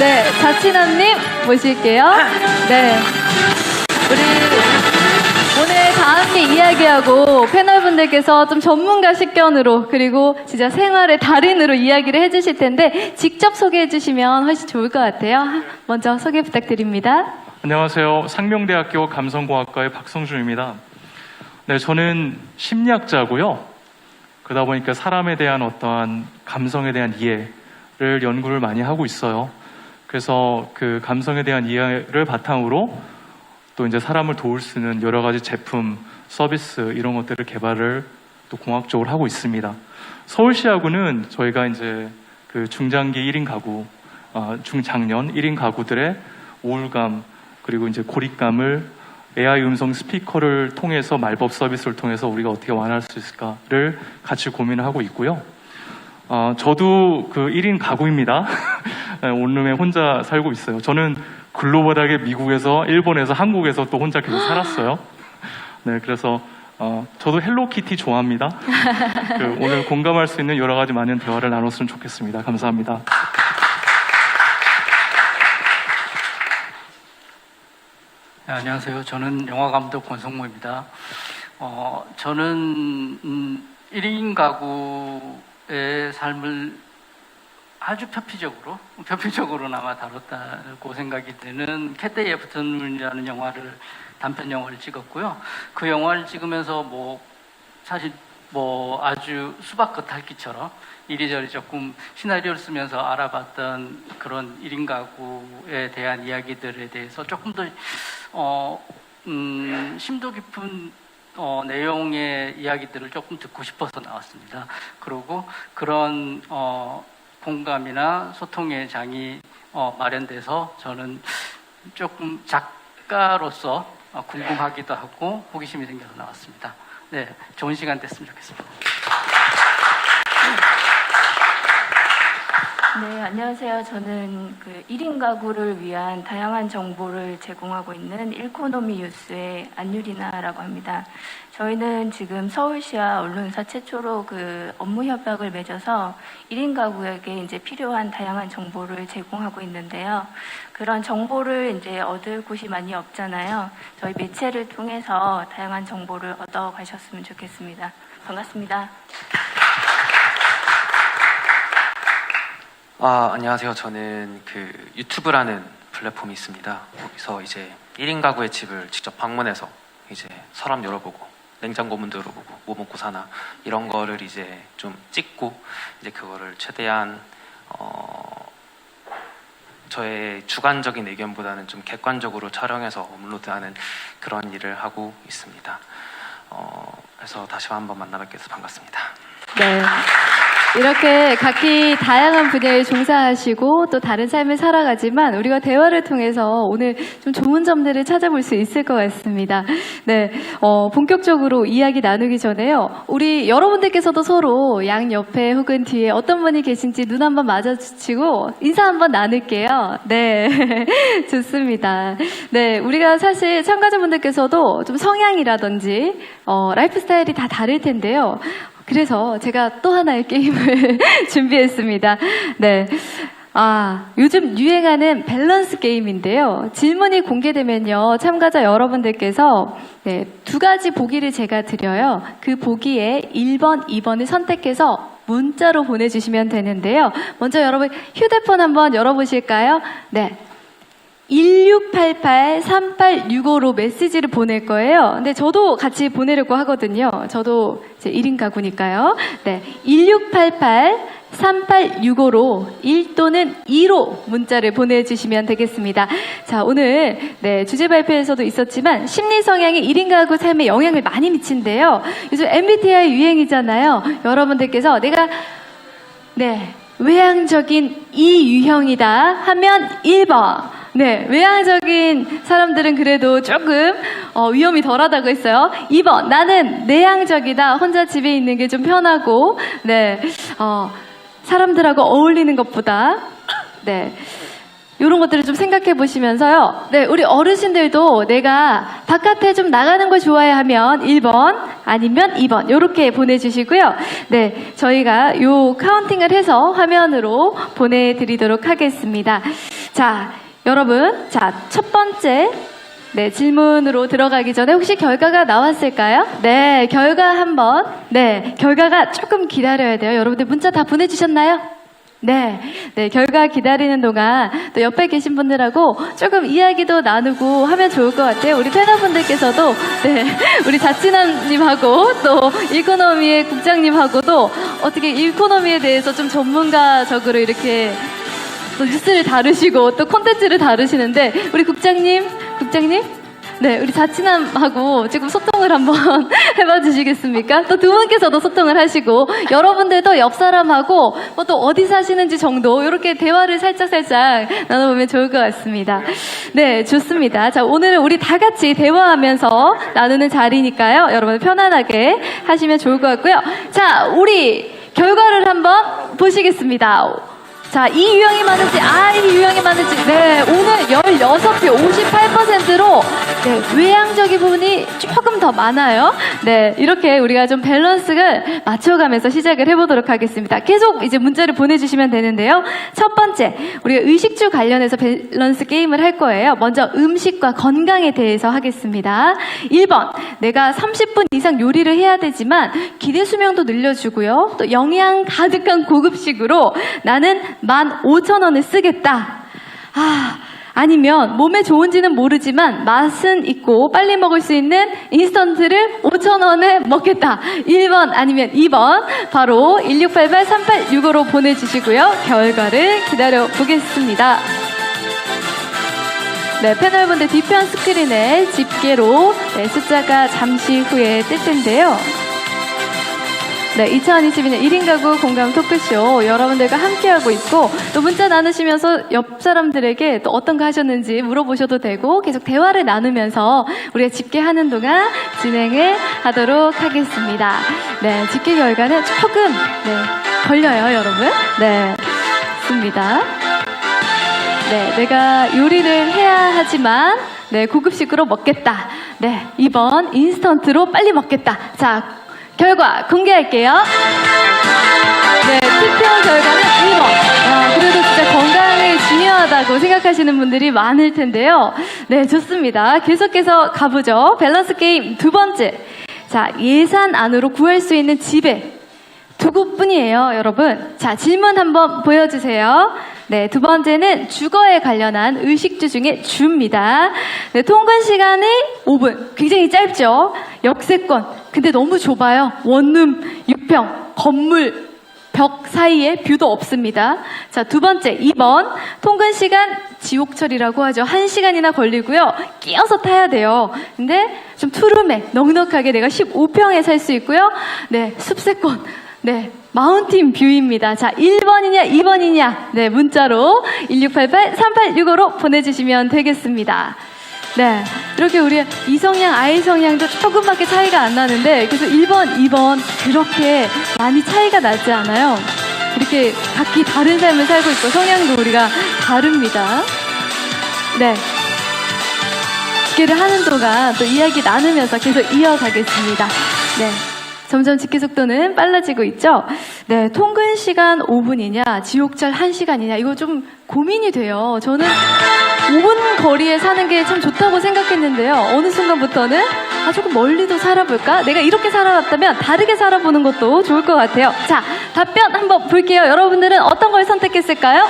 네, 자친언님 모실게요. 네, 우리 오늘 다 함께 이야기하고 패널분들께서 좀 전문가 식견으로 그리고 진짜 생활의 달인으로 이야기를 해주실 텐데 직접 소개해 주시면 훨씬 좋을 것 같아요. 먼저 소개 부탁드립니다. 안녕하세요. 상명대학교 감성공학과의 박성준입니다. 네, 저는 심리학자고요. 그러다 보니까 사람에 대한 어떠한 감성에 대한 이해를 연구를 많이 하고 있어요. 그래서 그 감성에 대한 이해를 바탕으로 또 이제 사람을 도울 수 있는 여러 가지 제품, 서비스 이런 것들을 개발을 또 공학적으로 하고 있습니다. 서울시하고는 저희가 이제 그 중장기 1인 가구, 중장년 1인 가구들의 우울감 그리고 이제 고립감을 AI 음성 스피커를 통해서 말법 서비스를 통해서 우리가 어떻게 완화할 수 있을까를 같이 고민을 하고 있고요. 저도 그 1인 가구입니다. 온룸에 혼자 살고 있어요. 저는 글로벌하게 미국에서, 일본에서, 한국에서 또 혼자 계속 살았어요. 네, 그래서 저도 헬로키티 좋아합니다. 오늘 공감할 수 있는 여러 가지 많은 대화를 나눴으면 좋겠습니다. 감사합니다. 네, 안녕하세요. 저는 영화감독 권성모입니다. 저는 1인 가구의 삶을 아주 표피적으로나마 다뤘다고 생각이 드는 캣데이 애프터눈이라는 영화를 단편 영화를 찍었고요. 그 영화를 찍으면서 사실 아주 수박 겉핥기처럼 이리저리 조금 시나리오를 쓰면서 알아봤던 그런 1인 가구에 대한 이야기들에 대해서 조금 더 심도 깊은 내용의 이야기들을 조금 듣고 싶어서 나왔습니다. 그리고 그런 공감이나 소통의 장이 마련돼서 저는 조금 작가로서 궁금하기도 하고 호기심이 생겨서 나왔습니다. 네, 좋은 시간 됐으면 좋겠습니다. 네, 안녕하세요. 저는 그 1인 가구를 위한 다양한 정보를 제공하고 있는 일코노미 뉴스의 안유리나라고 합니다. 저희는 지금 서울시와 언론사 최초로 그 업무 협약을 맺어서 1인 가구에게 이제 필요한 다양한 정보를 제공하고 있는데요. 그런 정보를 이제 얻을 곳이 많이 없잖아요. 저희 매체를 통해서 다양한 정보를 얻어 가셨으면 좋겠습니다. 반갑습니다. 안녕하세요. 저는 그 유튜브라는 플랫폼이 있습니다. 거기서 이제 1인 가구의 집을 직접 방문해서 이제 서랍 열어보고 냉장고 문 열어보고 뭐 먹고 사나 이런 거를 이제 좀 찍고 이제 그거를 최대한 저의 주관적인 의견보다는 좀 객관적으로 촬영해서 업로드하는 그런 일을 하고 있습니다. 그래서 다시 한번 만나 뵙게 돼서 반갑습니다. 네. 이렇게 각기 다양한 분야에 종사하시고 또 다른 삶을 살아가지만 우리가 대화를 통해서 오늘 좀 좋은 점들을 찾아볼 수 있을 것 같습니다. 네, 본격적으로 이야기 나누기 전에요. 우리 여러분들께서도 서로 양 옆에 혹은 뒤에 어떤 분이 계신지 눈 한번 마주치고 인사 한번 나눌게요. 네, 좋습니다. 네, 우리가 사실 참가자분들께서도 좀 성향이라든지 라이프 스타일이 다 다를 텐데요. 그래서 제가 또 하나의 게임을 준비했습니다. 네. 요즘 유행하는 밸런스 게임인데요. 질문이 공개되면요. 참가자 여러분들께서 네, 2가지 보기를 제가 드려요. 그 보기에 1번, 2번을 선택해서 문자로 보내주시면 되는데요. 먼저 여러분 휴대폰 한번 열어보실까요? 네. 1688-3865로 메시지를 보낼 거예요. 근데 저도 같이 보내려고 하거든요. 저도 이제 1인 가구니까요. 네. 1688-3865로 1 또는 2로 문자를 보내주시면 되겠습니다. 자, 오늘 네, 주제 발표에서도 있었지만 심리 성향이 1인 가구 삶에 영향을 많이 미친대요. 요즘 MBTI 유행이잖아요. 여러분들께서 내가 네, 외향적인 이 유형이다 하면 1번. 네, 외향적인 사람들은 그래도 조금 위험이 덜하다고 했어요. 2번, 나는 내향적이다. 혼자 집에 있는 게 좀 편하고, 네, 사람들하고 어울리는 것보다, 네, 이런 것들을 좀 생각해 보시면서요. 네, 우리 어르신들도 내가 바깥에 좀 나가는 걸 좋아해 하면 1번 아니면 2번 이렇게 보내주시고요. 네, 저희가 요 카운팅을 해서 화면으로 보내드리도록 하겠습니다. 자, 여러분, 자, 첫 번째 네, 질문으로 들어가기 전에 혹시 결과가 나왔을까요? 네, 결과가 조금 기다려야 돼요. 여러분들 문자 다 보내주셨나요? 네, 결과 기다리는 동안 또 옆에 계신 분들하고 조금 이야기도 나누고 하면 좋을 것 같아요. 우리 패널분들께서도, 네, 우리 자치남님하고 또 일코노미의 국장님하고도 어떻게 일코노미에 대해서 좀 전문가적으로 이렇게 또 뉴스를 다루시고 또 콘텐츠를 다루시는데 우리 국장님? 네, 우리 자치남하고 지금 소통을 한번 해봐 주시겠습니까? 또 두 분께서도 소통을 하시고 여러분들도 옆 사람하고 또 어디 사시는지 정도 이렇게 대화를 살짝 나눠보면 좋을 것 같습니다. 네, 좋습니다. 자, 오늘은 우리 다 같이 대화하면서 나누는 자리니까요. 여러분 편안하게 하시면 좋을 것 같고요. 자, 우리 결과를 한번 보시겠습니다. 자, 이 유형이 많은지, 이 유형이 많은지, 네, 오늘 16표 58%로, 네, 외향적인 부분이 조금 더 많아요. 네, 이렇게 우리가 좀 밸런스를 맞춰가면서 시작을 해보도록 하겠습니다. 계속 이제 문자를 보내주시면 되는데요. 첫 번째, 우리가 의식주 관련해서 밸런스 게임을 할 거예요. 먼저 음식과 건강에 대해서 하겠습니다. 1번, 내가 30분 이상 요리를 해야 되지만 기대 수명도 늘려주고요. 또 영양 가득한 고급식으로 나는 15,000원을 쓰겠다. 아니면 몸에 좋은지는 모르지만 맛은 있고 빨리 먹을 수 있는 인스턴트를 5,000원에 먹겠다. 1번 아니면 2번 바로 1688-3865로 보내주시고요. 결과를 기다려보겠습니다. 네, 패널분들 뒤편 스크린에 집게로 숫자가 잠시 후에 뜰 텐데요. 네, 2022년 1인 가구 공감 토크쇼 여러분들과 함께하고 있고 또 문자 나누시면서 옆 사람들에게 또 어떤 거 하셨는지 물어보셔도 되고 계속 대화를 나누면서 우리가 집계하는 동안 진행을 하도록 하겠습니다. 네, 집계 결과는 조금 걸려요, 여러분. 네, 좋습니다. 네, 내가 요리를 해야 하지만 고급식으로 먹겠다. 네, 2번 인스턴트로 빨리 먹겠다. 자, 결과 공개할게요. 네, 투표 결과는 1번. 그래도 진짜 건강이 중요하다고 생각하시는 분들이 많을 텐데요. 네, 좋습니다. 계속해서 가보죠. 밸런스 게임 두 번째. 자, 예산 안으로 구할 수 있는 집에 두 곳뿐이에요, 여러분. 자, 질문 한번 보여주세요. 네, 두 번째는 주거에 관련한 의식주 중에 주입니다. 네, 통근 시간이 5분. 굉장히 짧죠? 역세권. 근데 너무 좁아요. 원룸 6평, 건물 벽 사이에 뷰도 없습니다. 자, 두 번째, 2번. 통근 시간 지옥철이라고 하죠. 1시간이나 걸리고요. 끼어서 타야 돼요. 근데 좀 푸르메, 넉넉하게 내가 15평에 살 수 있고요. 네, 숲세권. 네, 마운틴 뷰입니다. 자, 1번이냐, 2번이냐. 네, 문자로 1688-3865로 보내주시면 되겠습니다. 네, 이렇게 우리 이성향, 아이성향도 조금밖에 차이가 안 나는데, 그래서 1번, 2번 그렇게 많이 차이가 나지 않아요. 이렇게 각기 다른 삶을 살고 있고 성향도 우리가 다릅니다. 네, 집계를 하는 동안 또 이야기 나누면서 계속 이어가겠습니다. 네. 점점 집계 속도는 빨라지고 있죠? 네, 통근 시간 5분이냐, 지옥철 1시간이냐, 이거 좀 고민이 돼요. 저는 5분 거리에 사는 게 참 좋다고 생각했는데요. 어느 순간부터는 조금 멀리도 살아볼까? 내가 이렇게 살아왔다면 다르게 살아보는 것도 좋을 것 같아요. 자, 답변 한번 볼게요. 여러분들은 어떤 걸 선택했을까요?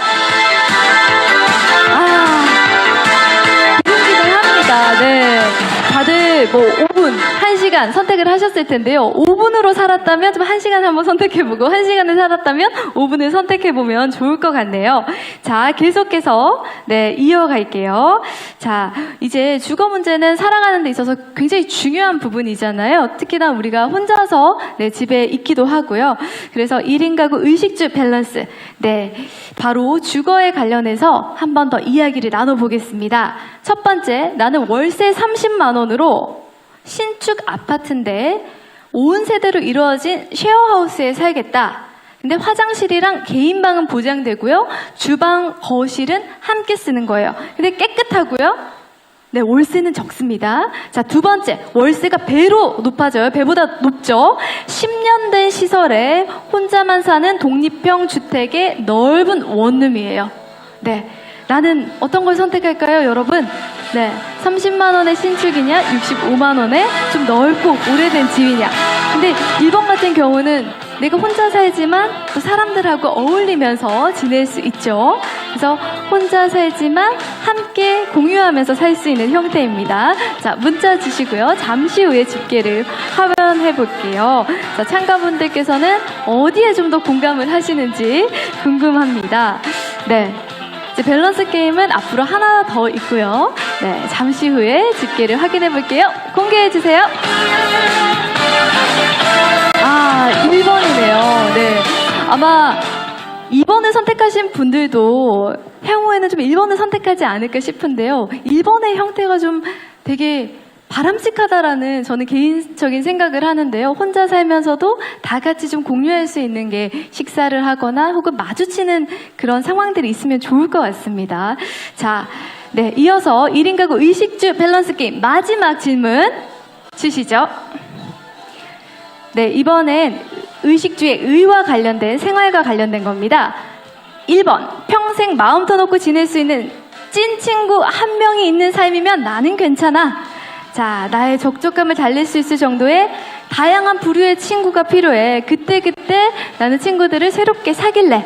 기둥기둥합니다. 네. 다들 뭐 5분, 1시간 선택을 하셨을 텐데요. 5분으로 살았다면 좀 1시간 한번 선택해보고 1시간을 살았다면 5분을 선택해보면 좋을 것 같네요. 자, 계속해서 네, 이어갈게요. 자, 이제 주거 문제는 살아가는 데 있어서 굉장히 중요한 부분이잖아요. 특히나 우리가 혼자서 네, 집에 있기도 하고요. 그래서 1인 가구 의식주 밸런스, 네, 바로 주거에 관련해서 한 번 더 이야기를 나눠보겠습니다. 첫 번째, 나는 월세 30만 원으로 신축 아파트인데 5세대로 이루어진 쉐어하우스에 살겠다. 근데 화장실이랑 개인 방은 보장되고요. 주방, 거실은 함께 쓰는 거예요. 근데 깨끗하고요. 네, 월세는 적습니다. 자, 두 번째, 월세가 배로 높아져요. 배보다 높죠. 10년 된 시설에 혼자만 사는 독립형 주택의 넓은 원룸이에요. 네, 나는 어떤 걸 선택할까요, 여러분? 네, 30만 원의 신축이냐, 65만 원의 좀 넓고 오래된 집이냐. 근데 1번 같은 경우는 내가 혼자 살지만 또 사람들하고 어울리면서 지낼 수 있죠. 그래서 혼자 살지만 함께 공유하면서 살 수 있는 형태입니다. 자, 문자 주시고요. 잠시 후에 집계를 화면해 볼게요. 자, 참가분들께서는 어디에 좀 더 공감을 하시는지 궁금합니다. 네. 이제 밸런스 게임은 앞으로 하나 더 있고요. 네, 잠시 후에 집계를 확인해 볼게요. 공개해 주세요. 1번이네요. 네. 아마 2번을 선택하신 분들도 향후에는 좀 1번을 선택하지 않을까 싶은데요. 1번의 형태가 좀 되게 바람직하다라는 저는 개인적인 생각을 하는데요. 혼자 살면서도 다 같이 좀 공유할 수 있는 게 식사를 하거나 혹은 마주치는 그런 상황들이 있으면 좋을 것 같습니다. 자, 네, 이어서 1인 가구 의식주 밸런스 게임 마지막 질문 주시죠. 네, 이번엔 의식주의 의와 관련된 생활과 관련된 겁니다. 1번, 평생 마음 터놓고 지낼 수 있는 찐 친구 한 명이 있는 삶이면 나는 괜찮아. 자, 나의 적적감을 달랠 수 있을 정도의 다양한 부류의 친구가 필요해. 그때그때 나는 친구들을 새롭게 사귈래.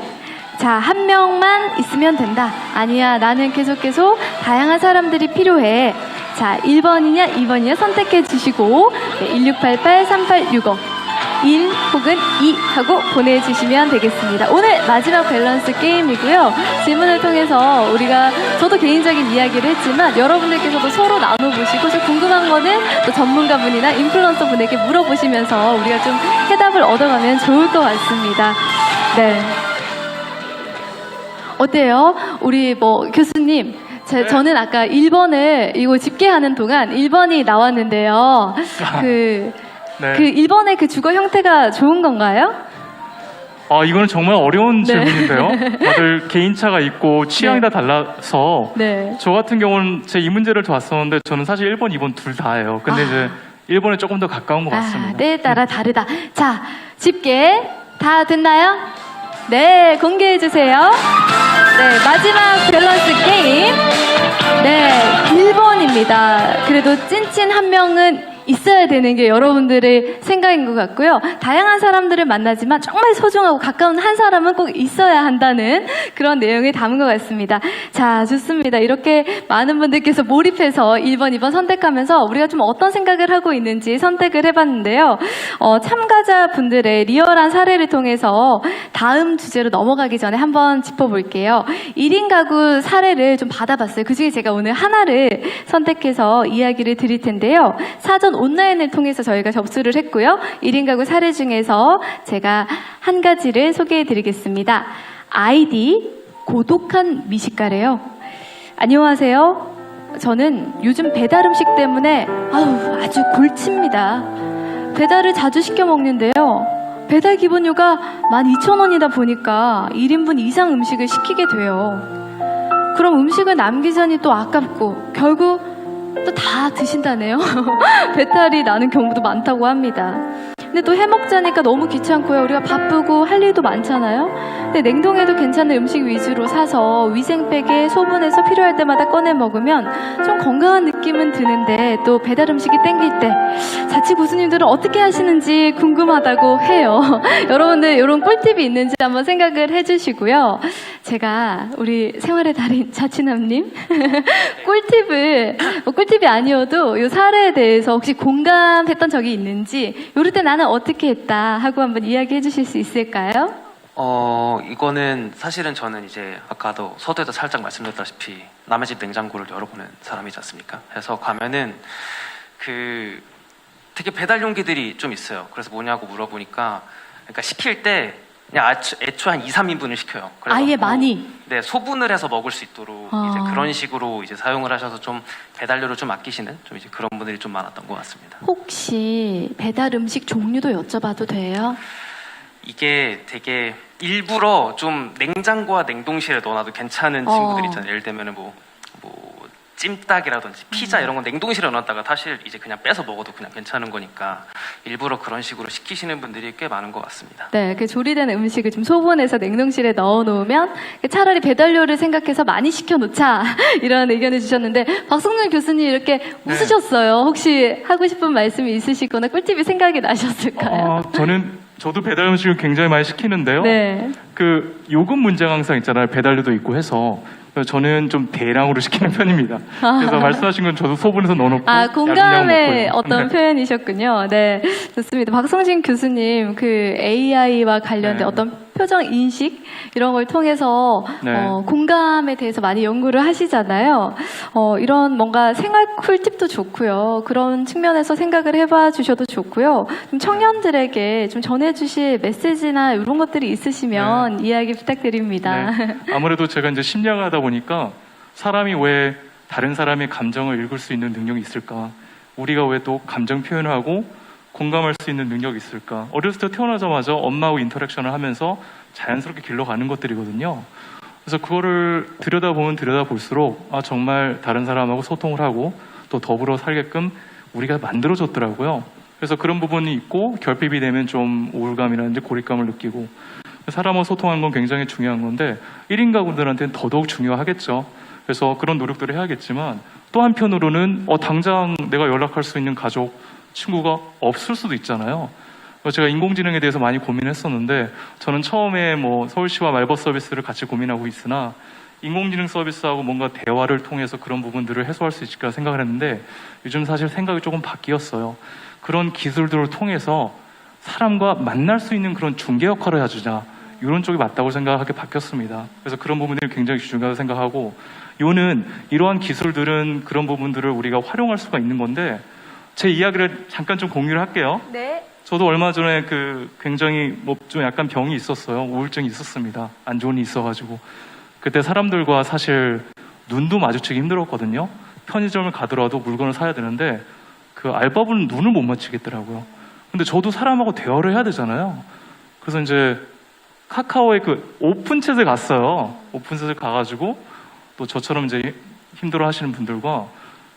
자, 한 명만 있으면 된다. 아니야, 나는 계속 다양한 사람들이 필요해. 자, 1번이냐 2번이냐 선택해 주시고 네, 1688-3865 1 혹은 2 하고 보내주시면 되겠습니다. 오늘 마지막 밸런스 게임이고요. 질문을 통해서 저도 개인적인 이야기를 했지만 여러분들께서도 서로 나눠보시고 좀 궁금한 거는 또 전문가분이나 인플루언서 분에게 물어보시면서 우리가 좀 해답을 얻어가면 좋을 것 같습니다. 네. 어때요? 우리 교수님. 네. 저는 아까 1번을 이거 집계하는 동안 1번이 나왔는데요. 네. 그 1번의 그 주거 형태가 좋은 건가요? 이거는 정말 어려운 네. 질문인데요. 다들 개인차가 있고 취향이 네. 다 달라서 네. 저 같은 경우는 이 문제를 봤었는데 저는 사실 1번, 2번 둘 다예요. 근데 이제 1번에 조금 더 가까운 것 같습니다. 때에 따라 다르다. 자, 집계 다 됐나요? 네, 공개해 주세요. 네, 마지막 밸런스 게임. 네, 1번입니다. 그래도 찐찐 한 명은 있어야 되는 게 여러분들의 생각인 것 같고요. 다양한 사람들을 만나지만 정말 소중하고 가까운 한 사람은 꼭 있어야 한다는 그런 내용을 담은 것 같습니다. 자, 좋습니다. 이렇게 많은 분들께서 몰입해서 1번, 2번 선택하면서 우리가 좀 어떤 생각을 하고 있는지 선택을 해봤는데요. 참가자분들의 리얼한 사례를 통해서 다음 주제로 넘어가기 전에 한번 짚어볼게요. 1인 가구 사례를 좀 받아봤어요. 그중에 제가 오늘 하나를 선택해서 이야기를 드릴 텐데요. 사전 온라인을 통해서 저희가 접수를 했고요. 1인 가구 사례 중에서 제가 한 가지를 소개해 드리겠습니다. 아이디 고독한 미식가래요. 안녕하세요. 저는 요즘 배달 음식 때문에 아주 골칩니다. 배달을 자주 시켜 먹는데요. 배달 기본료가 12,000원이다 보니까 1인분 이상 음식을 시키게 돼요. 그럼 음식을 남기자니 또 아깝고 결국 또 다 드신다네요. 배탈이 나는 경우도 많다고 합니다. 근데 또 해먹자니까 너무 귀찮고요. 우리가 바쁘고 할 일도 많잖아요. 근데 냉동해도 괜찮은 음식 위주로 사서 위생백에 소분해서 필요할 때마다 꺼내 먹으면 좀 건강한 느낌은 드는데 또 배달 음식이 땡길 때 자취 고수님들은 어떻게 하시는지 궁금하다고 해요. 여러분들 이런 꿀팁이 있는지 한번 생각을 해주시고요. 제가 우리 생활의 달인 자취남님 꿀팁을 꿀팁이 아니어도 이 사례에 대해서 혹시 공감했던 적이 있는지 이럴 때 나는 어떻게 했다 하고 한번 이야기해 주실 수 있을까요? 이거는 사실은 저는 이제 아까도 서두에도 살짝 말씀드렸다시피 남의 집 냉장고를 열어보는 사람이지 않습니까? 그래서 가면은 되게 배달 용기들이 좀 있어요. 그래서 뭐냐고 물어보니까 그러니까 시킬 때 그냥 애초에 한 2, 3인분을 시켜요. 아예 많이? 네, 소분을 해서 먹을 수 있도록 이제 그런 식으로 이제 사용을 하셔서 좀 배달료를 좀 아끼시는 좀 이제 그런 분들이 좀 많았던 것 같습니다. 혹시 배달 음식 종류도 여쭤봐도 돼요? 이게 되게 일부러 좀 냉장고와 냉동실에 넣어놔도 괜찮은 친구들 있잖아요. 예를 들면 뭐 찜닭이라든지 피자 이런 건 냉동실에 넣었다가 사실 이제 그냥 빼서 먹어도 그냥 괜찮은 거니까 일부러 그런 식으로 시키시는 분들이 꽤 많은 것 같습니다. 네, 그 조리된 음식을 좀 소분해서 냉동실에 넣어놓으면 차라리 배달료를 생각해서 많이 시켜놓자 이런 의견을 주셨는데 박성준 교수님 이렇게 웃으셨어요. 혹시 하고 싶은 말씀이 있으시거나 꿀팁이 생각이 나셨을까요? 저도 배달 음식을 굉장히 많이 시키는데요. 네. 그 요금 문제가 항상 있잖아요. 배달료도 있고 해서. 저는 좀 대량으로 시키는 편입니다. 그래서 말씀하신 건 저도 소분해서 넣어놓고 공감의 어떤 표현이셨군요. 네, 좋습니다. 박성진 교수님 그 AI와 관련된 어떤 표정 인식 이런 걸 통해서 공감에 대해서 많이 연구를 하시잖아요. 이런 뭔가 생활 꿀팁도 좋고요. 그런 측면에서 생각을 해봐 주셔도 좋고요. 좀 청년들에게 좀 전해주실 메시지나 이런 것들이 있으시면 이야기 부탁드립니다. 네. 아무래도 제가 이제 심리학을 하다 보니까 사람이 왜 다른 사람의 감정을 읽을 수 있는 능력이 있을까? 우리가 왜 또 감정 표현을 하고 공감할 수 있는 능력이 있을까? 어렸을 때 태어나자마자 엄마하고 인터랙션을 하면서 자연스럽게 길러가는 것들이거든요. 그래서 그거를 들여다보면 들여다볼수록 정말 다른 사람하고 소통을 하고 또 더불어 살게끔 우리가 만들어줬더라고요. 그래서 그런 부분이 있고 결핍이 되면 좀 우울감이라든지 고립감을 느끼고 사람하고 소통하는 건 굉장히 중요한 건데 1인 가구들한테는 더더욱 중요하겠죠. 그래서 그런 노력들을 해야겠지만 또 한편으로는 당장 내가 연락할 수 있는 가족, 친구가 없을 수도 있잖아요. 제가 인공지능에 대해서 많이 고민했었는데 저는 처음에 서울시와 말버 서비스를 같이 고민하고 있으나 인공지능 서비스하고 뭔가 대화를 통해서 그런 부분들을 해소할 수 있을까 생각을 했는데 요즘 사실 생각이 조금 바뀌었어요. 그런 기술들을 통해서 사람과 만날 수 있는 그런 중개 역할을 해주자 이런 쪽이 맞다고 생각하게 바뀌었습니다. 그래서 그런 부분들이 굉장히 중요하다고 생각하고 이러한 기술들은 그런 부분들을 우리가 활용할 수가 있는 건데 제 이야기를 잠깐 좀 공유를 할게요. 네. 저도 얼마 전에 굉장히 좀 약간 병이 있었어요. 우울증이 있었습니다. 안 좋은 일이 있어가지고 그때 사람들과 사실 눈도 마주치기 힘들었거든요. 편의점을 가더라도 물건을 사야 되는데 그 알바분은 눈을 못 맞추겠더라고요. 근데 저도 사람하고 대화를 해야 되잖아요. 그래서 이제 카카오의 오픈챗에 갔어요. 오픈챗에 가가지고 또 저처럼 이제 힘들어 하시는 분들과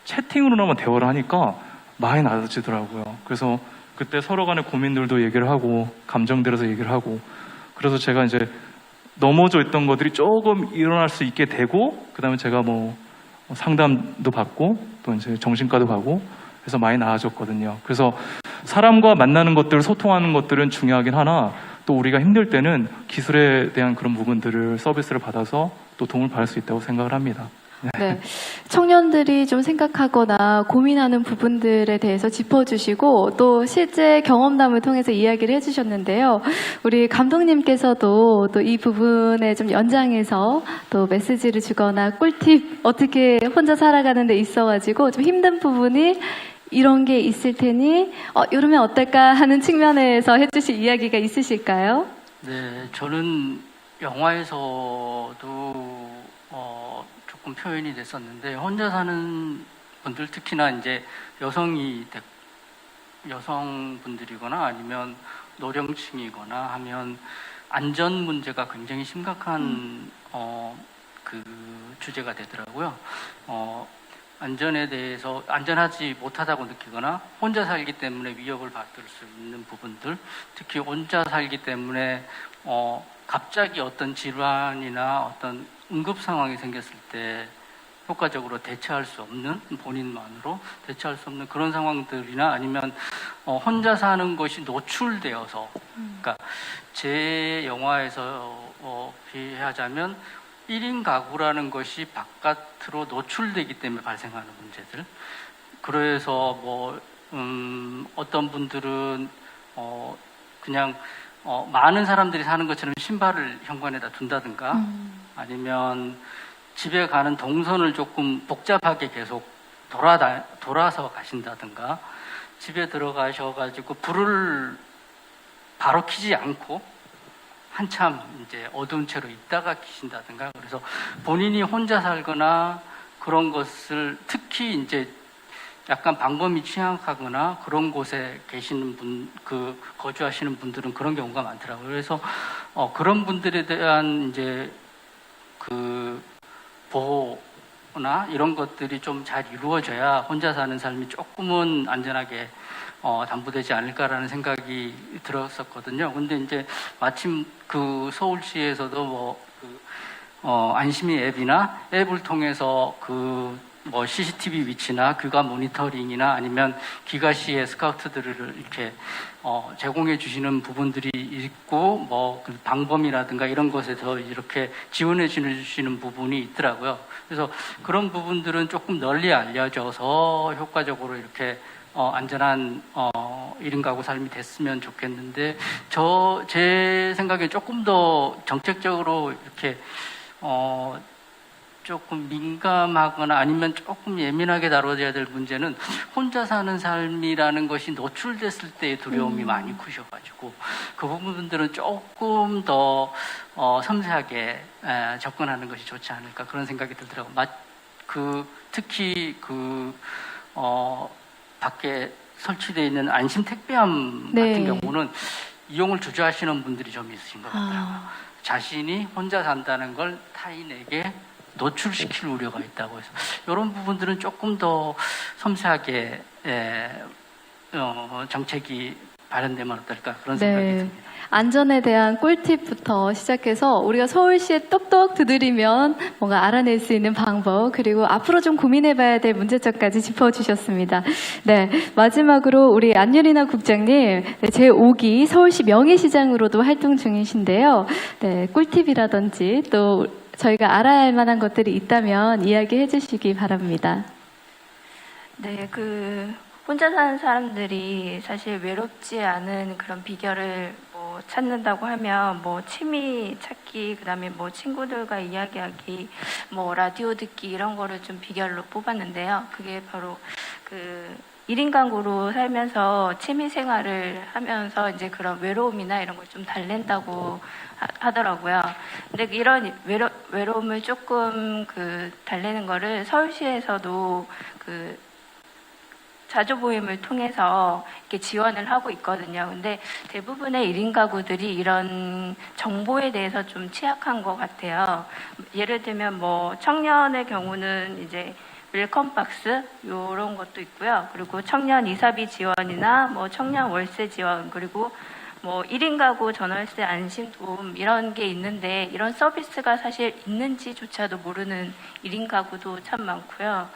채팅으로나마 대화를 하니까 많이 나아지더라고요. 그래서 그때 서로 간의 고민들도 얘기를 하고 감정들에서 얘기를 하고 그래서 제가 이제 넘어져 있던 것들이 조금 일어날 수 있게 되고 그다음에 제가 상담도 받고 또 이제 정신과도 가고 그래서 많이 나아졌거든요. 그래서 사람과 만나는 것들, 소통하는 것들은 중요하긴 하나 또 우리가 힘들 때는 기술에 대한 그런 부분들을 서비스를 받아서 또 도움을 받을 수 있다고 생각을 합니다. 네. 청년들이 좀 생각하거나 고민하는 부분들에 대해서 짚어주시고 또 실제 경험담을 통해서 이야기를 해주셨는데요. 우리 감독님께서도 또 이 부분에 좀 연장해서 또 메시지를 주거나 꿀팁 어떻게 혼자 살아가는 데 있어가지고 좀 힘든 부분이 이런 게 있을 테니 이러면 어떨까 하는 측면에서 해주실 이야기가 있으실까요? 네, 저는 영화에서도 조금 표현이 됐었는데 혼자 사는 분들 특히나 이제 여성분들이거나 아니면 노령층이거나 하면 안전 문제가 굉장히 심각한 그 주제가 되더라고요. 안전에 대해서 안전하지 못하다고 느끼거나 혼자 살기 때문에 위협을 받을 수 있는 부분들, 특히 혼자 살기 때문에 갑자기 어떤 질환이나 어떤 응급 상황이 생겼을 때 효과적으로 대처할 수 없는, 본인만으로 대처할 수 없는 그런 상황들이나 아니면 혼자 사는 것이 노출되어서, 그러니까 제 영화에서 비하자면 1인 가구라는 것이 바깥으로 노출되기 때문에 발생하는 문제들. 그래서 어떤 분들은 그냥 많은 사람들이 사는 것처럼 신발을 현관에다 둔다든가 아니면 집에 가는 동선을 조금 복잡하게 계속 돌아서 가신다든가 집에 들어가셔가지고 불을 바로 켜지 않고 한참 이제 어두운 채로 있다가 계신다든가 그래서 본인이 혼자 살거나 그런 것을 특히 이제 약간 방범이 취약하거나 그런 곳에 계시는 거주하시는 분들은 그런 경우가 많더라고요. 그래서 그런 분들에 대한 이제 그 보호나 이런 것들이 좀 잘 이루어져야 혼자 사는 삶이 조금은 안전하게 담보되지 않을까라는 생각이 들었었거든요. 근데 이제 마침 그 서울시에서도 안심이 앱이나 앱을 통해서 CCTV 위치나 귀가 모니터링이나 아니면 귀가시에 스카우트들을 이렇게 제공해 주시는 부분들이 있고 그 방범이라든가 이런 것에서 이렇게 지원해 주시는 부분이 있더라고요. 그래서 그런 부분들은 조금 널리 알려져서 효과적으로 이렇게 안전한 1인 가구 삶이 됐으면 좋겠는데 제 생각에 조금 더 정책적으로 이렇게 조금 민감하거나 아니면 조금 예민하게 다뤄져야 될 문제는 혼자 사는 삶이라는 것이 노출됐을 때의 두려움이 많이 크셔가지고 그 부분들은 조금 더 섬세하게 접근하는 것이 좋지 않을까 그런 생각이 들더라고요. 특히 밖에 설치되어 있는 안심 택배함 같은 경우는 이용을 주저하시는 분들이 좀 있으신 것 같더라고요. 자신이 혼자 산다는 걸 타인에게 노출시킬 우려가 있다고 해서 이런 부분들은 조금 더 섬세하게 정책이 발현되면 어떨까 그런 생각이 듭니다. 안전에 대한 꿀팁부터 시작해서 우리가 서울시에 똑똑 두드리면 뭔가 알아낼 수 있는 방법 그리고 앞으로 좀 고민해봐야 될 문제점까지 짚어주셨습니다. 네, 마지막으로 우리 안유리나 국장님 제5기 서울시 명예시장으로도 활동 중이신데요. 네, 꿀팁이라든지 또 저희가 알아야 할 만한 것들이 있다면 이야기해 주시기 바랍니다. 네, 혼자 사는 사람들이 사실 외롭지 않은 그런 비결을 찾는다고 하면 취미 찾기, 그다음에 친구들과 이야기하기, 라디오 듣기 이런 거를 좀 비결로 뽑았는데요. 그게 바로 1인 가구로 살면서 취미 생활을 하면서 이제 그런 외로움이나 이런 걸 좀 달랜다고 하더라고요. 근데 이런 외로움을 조금 달래는 거를 서울시에서도 자조 모임을 통해서 이렇게 지원을 하고 있거든요. 근데 대부분의 1인 가구들이 이런 정보에 대해서 좀 취약한 것 같아요. 예를 들면 청년의 경우는 이제 웰컴 박스 이런 것도 있고요. 그리고 청년 이사비 지원이나 청년 월세 지원 그리고 뭐 1인 가구 전월세 안심도움 이런 게 있는데 이런 서비스가 사실 있는지조차도 모르는 1인 가구도 참 많고요.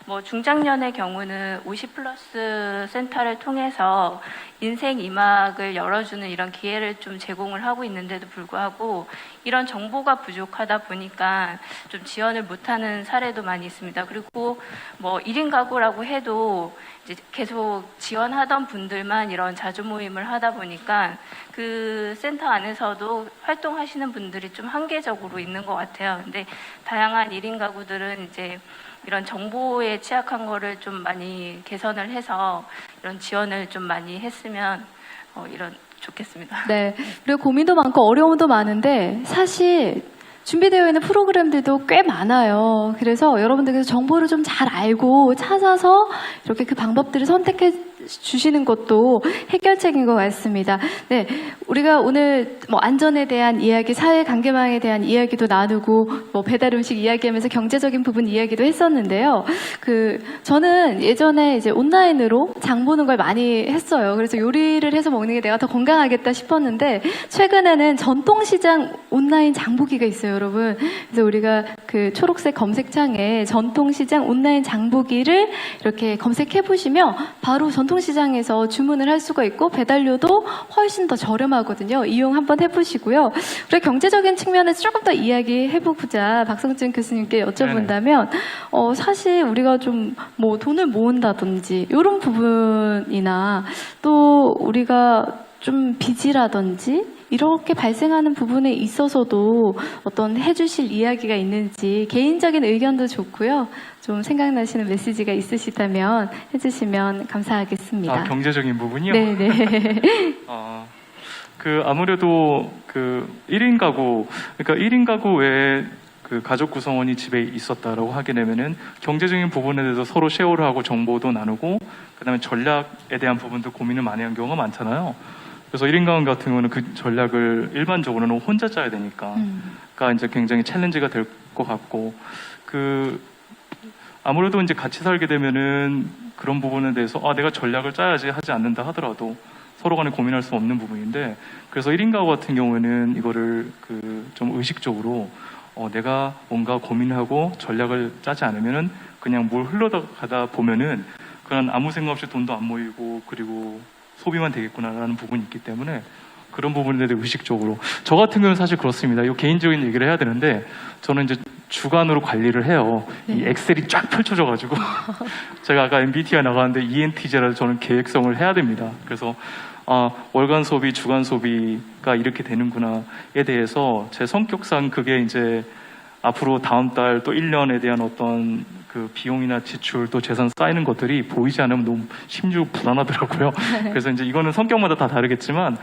뭐 중장년의 경우는 50플러스 센터를 통해서 인생 2막을 열어주는 이런 기회를 좀 제공을 하고 있는데도 불구하고 이런 정보가 부족하다 보니까 좀 지원을 못하는 사례도 많이 있습니다. 그리고 뭐 1인 가구라고 해도 이제 계속 지원하던 분들만 이런 자주 모임을 하다 보니까 그 센터 안에서도 활동하시는 분들이 좀 한계적으로 있는 것 같아요. 근데 다양한 1인 가구들은 이제 이런 정보에 취약한 거를 좀 많이 개선을 해서 이런 지원을 좀 많이 했으면 좋겠습니다. 네. 그리고 고민도 많고 어려움도 많은데 사실 준비되어 있는 프로그램들도 꽤 많아요. 그래서 여러분들께서 정보를 좀 잘 알고 찾아서 이렇게 그 방법들을 선택해 주시는 것도 해결책인 것 같습니다. 네, 우리가 오늘 뭐 안전에 대한 이야기, 사회 관계망에 대한 이야기도 나누고 뭐 배달 음식 이야기하면서 경제적인 부분 이야기도 했었는데요. 저는 예전에 이제 온라인으로 장 보는 걸 많이 했어요. 그래서 요리를 해서 먹는 게 내가 더 건강하겠다 싶었는데 최근에는 전통시장 온라인 장보기가 있어요, 여러분. 그래서 우리가 그 초록색 검색창에 전통시장 온라인 장보기를 이렇게 검색해 보시면 바로 전통시장에서 주문을 할 수가 있고 배달료도 훨씬 더 저렴하거든요. 이용 한번 해보시고요. 그리고 경제적인 측면에서 조금 더 이야기해보고자 박성준 교수님께 여쭤본다면 사실 우리가 좀 뭐 돈을 모은다든지 이런 부분이나 또 우리가 좀 빚이라든지 이렇게 발생하는 부분에 있어서도 어떤 해주실 이야기가 있는지 개인적인 의견도 좋고요. 좀 생각나시는 메시지가 있으시다면 해주시면 감사하겠습니다. 경제적인 부분이요? 네네. 아무래도 1인 가구, 그러니까 1인 가구 외에 그 가족 구성원이 집에 있었다라고 하게 되면은 경제적인 부분에 대해서 서로 쉐어를 하고 정보도 나누고 그다음에 전략에 대한 부분도 고민을 많이 한 경우가 많잖아요. 그래서 1인 가구 같은 경우는 그 전략을 일반적으로는 혼자 짜야 되니까 이제 굉장히 챌린지가 될 것 같고 아무래도 이제 같이 살게 되면은 그런 부분에 대해서 내가 전략을 짜야지 하지 않는다 하더라도 서로 간에 고민할 수 없는 부분인데 그래서 1인 가구 같은 경우에는 이거를 좀 의식적으로 내가 뭔가 고민하고 전략을 짜지 않으면은 그냥 뭘 흘러가다 보면은 그냥 아무 생각 없이 돈도 안 모이고 그리고 소비만 되겠구나라는 부분이 있기 때문에 그런 부분에 대해 의식적으로 저 같은 경우는 사실 그렇습니다. 이 개인적인 얘기를 해야 되는데 저는 이제 주간으로 관리를 해요. 이 엑셀이 쫙 펼쳐져가지고 제가 아까 MBTI 나가는데 ENTJ라서 저는 계획성을 해야 됩니다. 그래서 월간 소비, 주간 소비가 이렇게 되는구나에 대해서 제 성격상 그게 이제 앞으로 다음 달 또 1년에 대한 어떤 그 비용이나 지출 또 재산 쌓이는 것들이 보이지 않으면 너무 심지어 불안하더라고요. 그래서 이제 이거는 성격마다 다 다르겠지만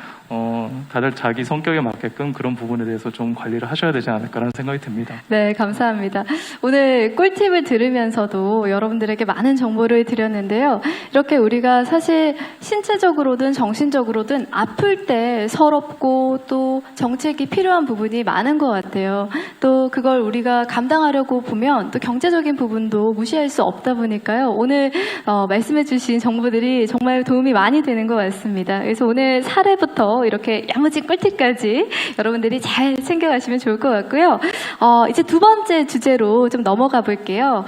다들 자기 성격에 맞게끔 그런 부분에 대해서 좀 관리를 하셔야 되지 않을까라는 생각이 듭니다. 네, 감사합니다. 오늘 꿀팁을 들으면서도 여러분들에게 많은 정보를 드렸는데요. 이렇게 우리가 사실 신체적으로든 정신적으로든 아플 때 서럽고 또 정책이 필요한 부분이 많은 것 같아요. 또 그걸 우리가 감당하려고 보면 또 경제적인 부분도 무시할 수 없다 보니까요. 오늘 말씀해 주신 정보들이 정말 도움이 많이 되는 것 같습니다. 그래서 오늘 사례부터 이렇게 야무진 꿀팁까지 여러분들이 잘 챙겨가시면 좋을 것 같고요. 이제 두 번째 주제로 좀 넘어가 볼게요.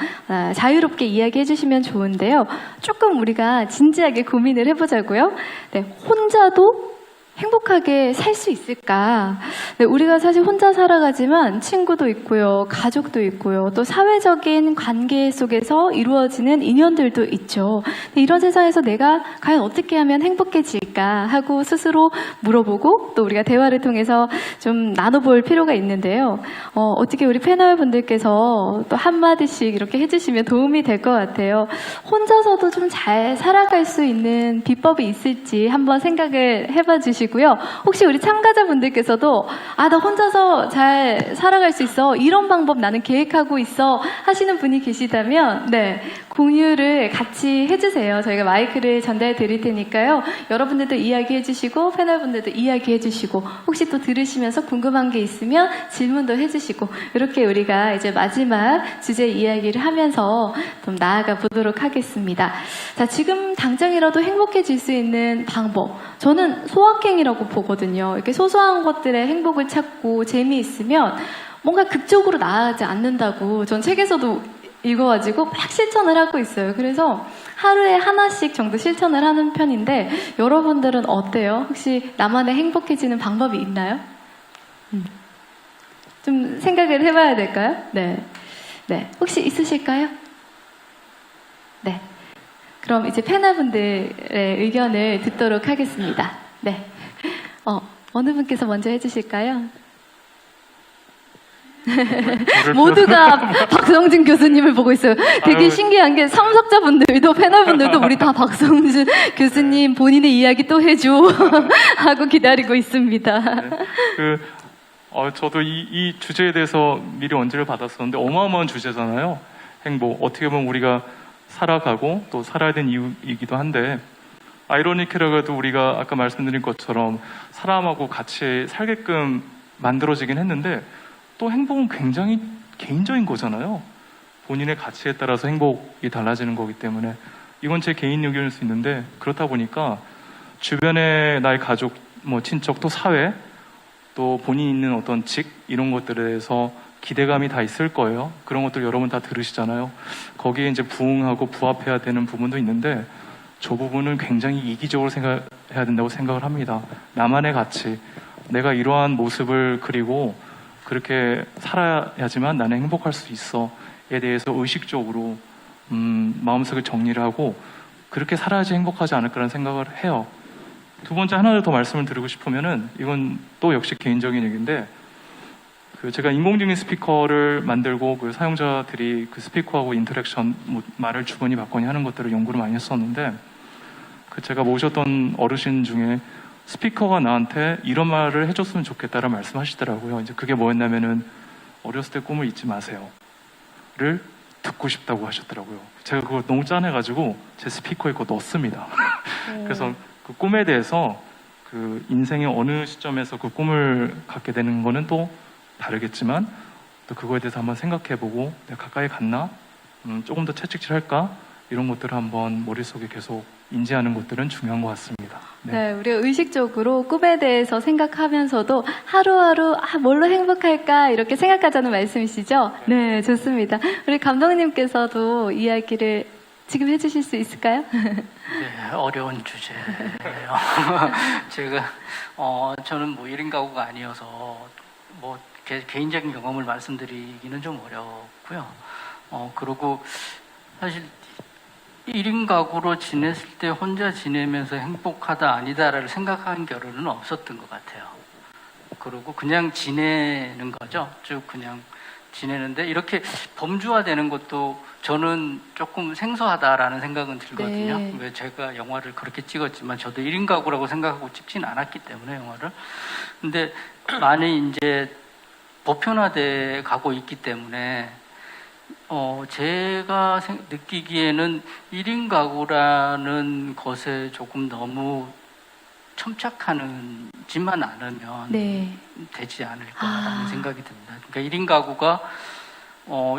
자유롭게 이야기해 주시면 좋은데요. 조금 우리가 진지하게 고민을 해보자고요. 네, 혼자도 행복하게 살 수 있을까? 네, 우리가 사실 혼자 살아가지만 친구도 있고요, 가족도 있고요, 또 사회적인 관계 속에서 이루어지는 인연들도 있죠. 이런 세상에서 내가 과연 어떻게 하면 행복해질까 하고 스스로 물어보고 또 우리가 대화를 통해서 좀 나눠볼 필요가 있는데요. 어떻게 우리 패널 분들께서 또 한마디씩 이렇게 해주시면 도움이 될 것 같아요. 혼자서도 좀 잘 살아갈 수 있는 비법이 있을지 한번 생각을 해봐 주시고요. 혹시 우리 참가자분들께서도 나 혼자서 잘 살아갈 수 있어, 이런 방법 나는 계획하고 있어 하시는 분이 계시다면 네, 공유를 같이 해주세요. 저희가 마이크를 전달해 드릴 테니까요. 여러분들도 이야기해 주시고 패널분들도 이야기해 주시고 혹시 또 들으시면서 궁금한 게 있으면 질문도 해주시고 이렇게 우리가 이제 마지막 주제 이야기를 하면서 좀 나아가 보도록 하겠습니다. 자, 지금 당장이라도 행복해질 수 있는 방법. 저는 소확행이라고 보거든요. 이렇게 소소한 것들에 행복을 찾고 재미있으면 뭔가 극적으로 나아가지 않는다고 전 책에서도 읽어가지고 막 실천을 하고 있어요. 그래서 하루에 하나씩 정도 실천을 하는 편인데 여러분들은 어때요? 혹시 나만의 행복해지는 방법이 있나요? 좀 생각을 해봐야 될까요? 네. 네. 혹시 있으실까요? 네. 그럼 이제 패널분들의 의견을 듣도록 하겠습니다. 네. 어느 분께서 먼저 해주실까요? 모두가 박성준 교수님을 보고 있어요. 되게 신기한 게 참석자분들도 패널분들도 우리 다 박성준 교수님 본인의 이야기 또 해줘 하고 기다리고 있습니다. 네. 저도 이 주제에 대해서 미리 언지를 받았었는데 어마어마한 주제잖아요. 행복. 어떻게 보면 우리가 살아가고 또 살아야 되는 이유이기도 한데 아이러니컬하게도 우리가 아까 말씀드린 것처럼 사람하고 같이 살게끔 만들어지긴 했는데 또 행복은 굉장히 개인적인 거잖아요. 본인의 가치에 따라서 행복이 달라지는 거기 때문에 이건 제 개인 의견일 수 있는데 그렇다 보니까 주변에 나의 가족, 친척, 또 사회, 또 본인이 있는 어떤 직 이런 것들에 대해서 기대감이 다 있을 거예요. 그런 것들 여러분 다 들으시잖아요. 거기에 이제 부응하고 부합해야 되는 부분도 있는데 저 부분은 굉장히 이기적으로 생각해야 된다고 생각을 합니다. 나만의 가치, 내가 이러한 모습을 그리고 그렇게 살아야지만 나는 행복할 수 있어에 대해서 의식적으로 마음속에 정리를 하고 그렇게 살아야지 행복하지 않을까라는 생각을 해요. 두 번째 하나 더 말씀을 드리고 싶으면은 이건 또 역시 개인적인 얘기인데 제가 인공지능 스피커를 만들고 그 사용자들이 그 스피커하고 인터랙션 말을 주거니 받거니 하는 것들을 연구를 많이 했었는데 제가 모셨던 어르신 중에 스피커가 나한테 이런 말을 해줬으면 좋겠다라는 말씀하시더라고요. 이제 그게 뭐였냐면은 어렸을 때 꿈을 잊지 마세요를 듣고 싶다고 하셨더라고요. 제가 그거 너무 짠해가지고 제 스피커에 그거 넣었습니다. 그래서 그 꿈에 대해서 그 인생의 어느 시점에서 그 꿈을 갖게 되는 거는 또 다르겠지만 또 그거에 대해서 한번 생각해보고 내가 가까이 갔나? 조금 더 채찍질할까? 이런 것들을 한번 머릿속에 계속 인지하는 것들은 중요한 것 같습니다. 네, 우리가 의식적으로 꿈에 대해서 생각하면서도 하루하루 뭘로 행복할까 이렇게 생각하자는 말씀이시죠? 네, 좋습니다. 우리 감독님께서도 이야기를 지금 해주실 수 있을까요? 네, 어려운 주제예요. 제가 저는 1인 가구가 아니어서 개인적인 경험을 말씀드리기는 좀 어렵고요. 그리고 사실 1인 가구로 지냈을 때 혼자 지내면서 행복하다 아니다를 생각한 겨를은 없었던 것 같아요. 그리고 그냥 지내는 거죠. 쭉 그냥 지내는데 이렇게 범주화되는 것도 저는 조금 생소하다라는 생각은 들거든요. 네. 왜 제가 영화를 그렇게 찍었지만 저도 1인 가구라고 생각하고 찍진 않았기 때문에 영화를. 근데 많이 이제 보편화돼 가고 있기 때문에 제가 느끼기에는 1인 가구라는 것에 조금 너무 첨착하지만 않으면 네. 되지 않을까라는 생각이 듭니다. 그러니까 1인 가구가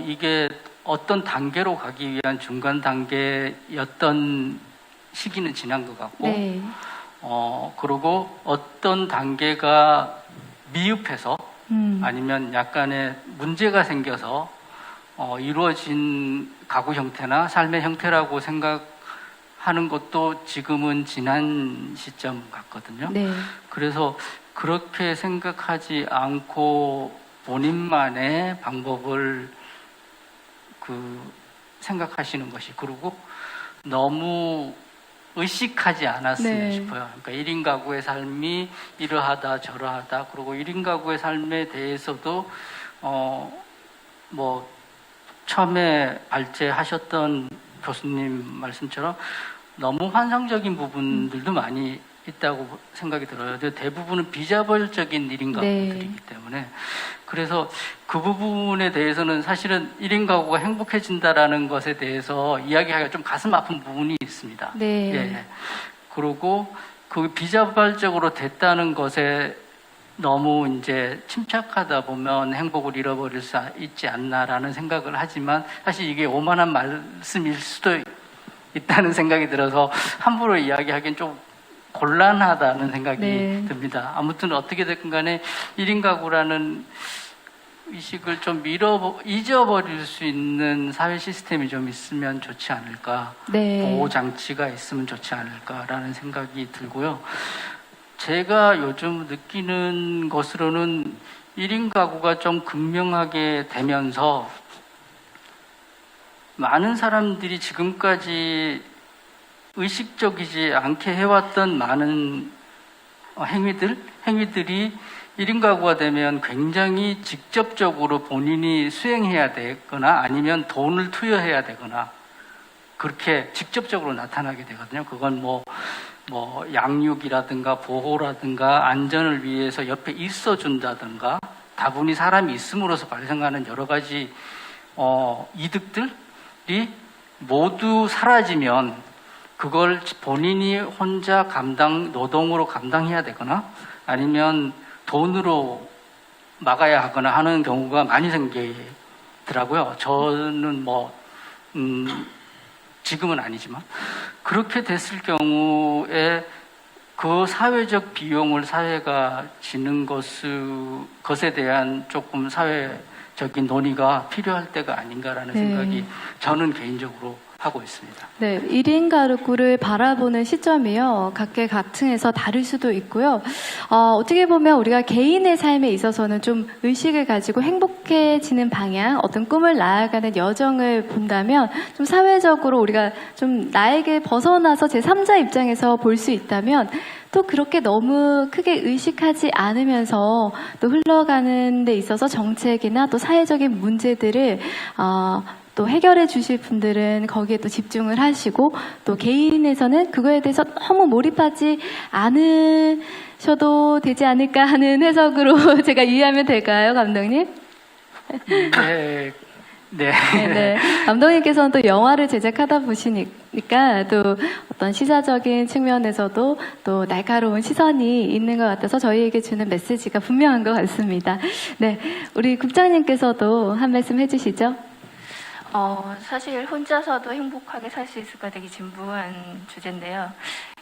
이게 어떤 단계로 가기 위한 중간 단계였던 시기는 지난 것 같고 네. 그리고 어떤 단계가 미흡해서 아니면 약간의 문제가 생겨서 이루어진 가구 형태나 삶의 형태라고 생각하는 것도 지금은 지난 시점 같거든요. 네. 그래서 그렇게 생각하지 않고 본인만의 방법을 생각하시는 것이 그리고 너무 의식하지 않았으면 네. 싶어요. 그러니까 1인 가구의 삶이 이러하다 저러하다 그리고 1인 가구의 삶에 대해서도 처음에 발제하셨던 교수님 말씀처럼 너무 환상적인 부분들도 많이 있다고 생각이 들어요. 대부분은 비자벌적인 1인 가구들이기 때문에 그래서 그 부분에 대해서는 사실은 1인 가구가 행복해진다라는 것에 대해서 이야기하기가 좀 가슴 아픈 부분이 있습니다. 네. 예. 그리고 그 비자발적으로 됐다는 것에 너무 이제 침착하다 보면 행복을 잃어버릴 수 있지 않나라는 생각을 하지만 사실 이게 오만한 말씀일 수도 있다는 생각이 들어서 함부로 이야기하기엔 좀 곤란하다는 생각이 네. 듭니다. 아무튼 어떻게 됐든 간에 1인 가구라는 의식을 좀 잊어버릴 수 있는 사회 시스템이 좀 있으면 좋지 않을까. 네. 보호 장치가 있으면 좋지 않을까라는 생각이 들고요. 제가 요즘 느끼는 것으로는 1인 가구가 좀 극명하게 되면서 많은 사람들이 지금까지 의식적이지 않게 해왔던 많은 행위들이 1인 가구가 되면 굉장히 직접적으로 본인이 수행해야 되거나 아니면 돈을 투여해야 되거나 그렇게 직접적으로 나타나게 되거든요. 그건 뭐 양육이라든가 보호라든가 안전을 위해서 옆에 있어준다든가 다분히 사람이 있음으로써 발생하는 여러 가지 이득들이 모두 사라지면 그걸 본인이 혼자 노동으로 감당해야 되거나 아니면 돈으로 막아야 하거나 하는 경우가 많이 생기더라고요. 저는 지금은 아니지만 그렇게 됐을 경우에 그 사회적 비용을 사회가 지는 것에 대한 조금 사회적인 논의가 필요할 때가 아닌가라는 네. 생각이 저는 개인적으로 하고 있습니다. 네, 1인 가구를 바라보는 시점이요. 각계각층에서 다를 수도 있고요. 어떻게 보면 우리가 개인의 삶에 있어서는 좀 의식을 가지고 행복해지는 방향, 어떤 꿈을 나아가는 여정을 본다면 좀 사회적으로 우리가 좀 나에게 벗어나서 제3자 입장에서 볼 수 있다면 또 그렇게 너무 크게 의식하지 않으면서 또 흘러가는 데 있어서 정책이나 또 사회적인 문제들을 또 해결해 주실 분들은 거기에 또 집중을 하시고 또 개인에서는 그거에 대해서 너무 몰입하지 않으셔도 되지 않을까 하는 해석으로 제가 이해하면 될까요, 감독님? 네. 네. 네. 감독님께서는 또 영화를 제작하다 보시니까 또 어떤 시사적인 측면에서도 또 날카로운 시선이 있는 것 같아서 저희에게 주는 메시지가 분명한 것 같습니다. 네. 우리 국장님께서도 한 말씀 해주시죠. 사실 혼자서도 행복하게 살 수 있을까 되게 진부한 주제인데요.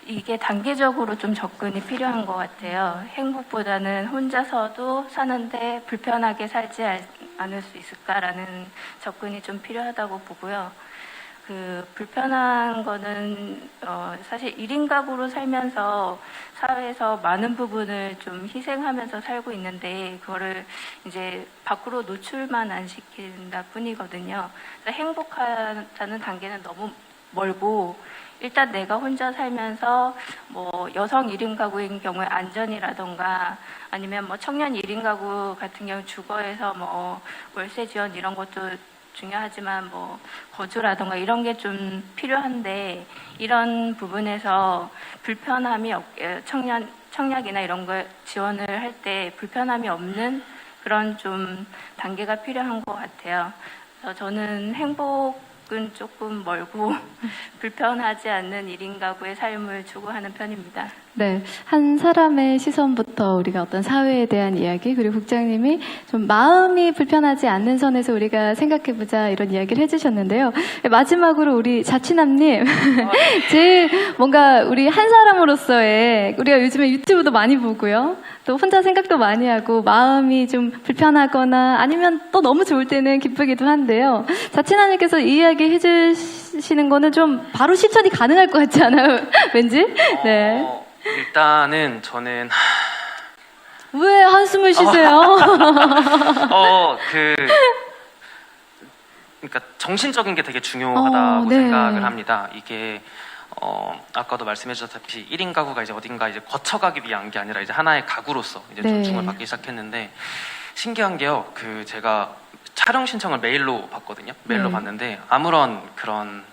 이게 단계적으로 좀 접근이 필요한 것 같아요. 행복보다는 혼자서도 사는데 불편하게 살지 않을 수 있을까라는 접근이 좀 필요하다고 보고요. 그 불편한 거는 사실 1인 가구로 살면서 사회에서 많은 부분을 좀 희생하면서 살고 있는데 그거를 이제 밖으로 노출만 안 시킨다 뿐이거든요. 그래서 행복하다는 단계는 너무 멀고 일단 내가 혼자 살면서 뭐 여성 1인 가구인 경우에 안전이라던가 아니면 뭐 청년 1인 가구 같은 경우 주거에서 뭐 월세 지원 이런 것도 중요하지만 뭐 거주라던가 이런 게 좀 필요한데 이런 부분에서 불편함이 청약이나 이런 걸 지원을 할 때 불편함이 없는 그런 좀 단계가 필요한 것 같아요. 그래서 저는 행복은 조금 멀고 불편하지 않는 1인 가구의 삶을 추구하는 편입니다. 네, 한 사람의 시선부터 우리가 어떤 사회에 대한 이야기 그리고 국장님이 좀 마음이 불편하지 않는 선에서 우리가 생각해보자 이런 이야기를 해주셨는데요. 마지막으로 우리 자취남님 제일 뭔가 우리 한 사람으로서의 우리가 요즘에 유튜브도 많이 보고요. 또 혼자 생각도 많이 하고 마음이 좀 불편하거나 아니면 또 너무 좋을 때는 기쁘기도 한데요. 자취남님께서 이 이야기 해주시는 거는 좀 바로 실천이 가능할 것 같지 않아요? 왠지? 네. 일단은 저는 왜 한숨을 쉬세요? 그러니까 정신적인 게 되게 중요하다고 네. 생각을 합니다. 이게 아까도 말씀해 주셨다시피 1인 가구가 이제 어딘가 이제 거쳐가기 위한 게 아니라 이제 하나의 가구로서 이제 네. 존중을 받기 시작했는데 신기한 게요. 제가 촬영 신청을 메일로 받거든요. 메일로 네. 받는데 아무런 그런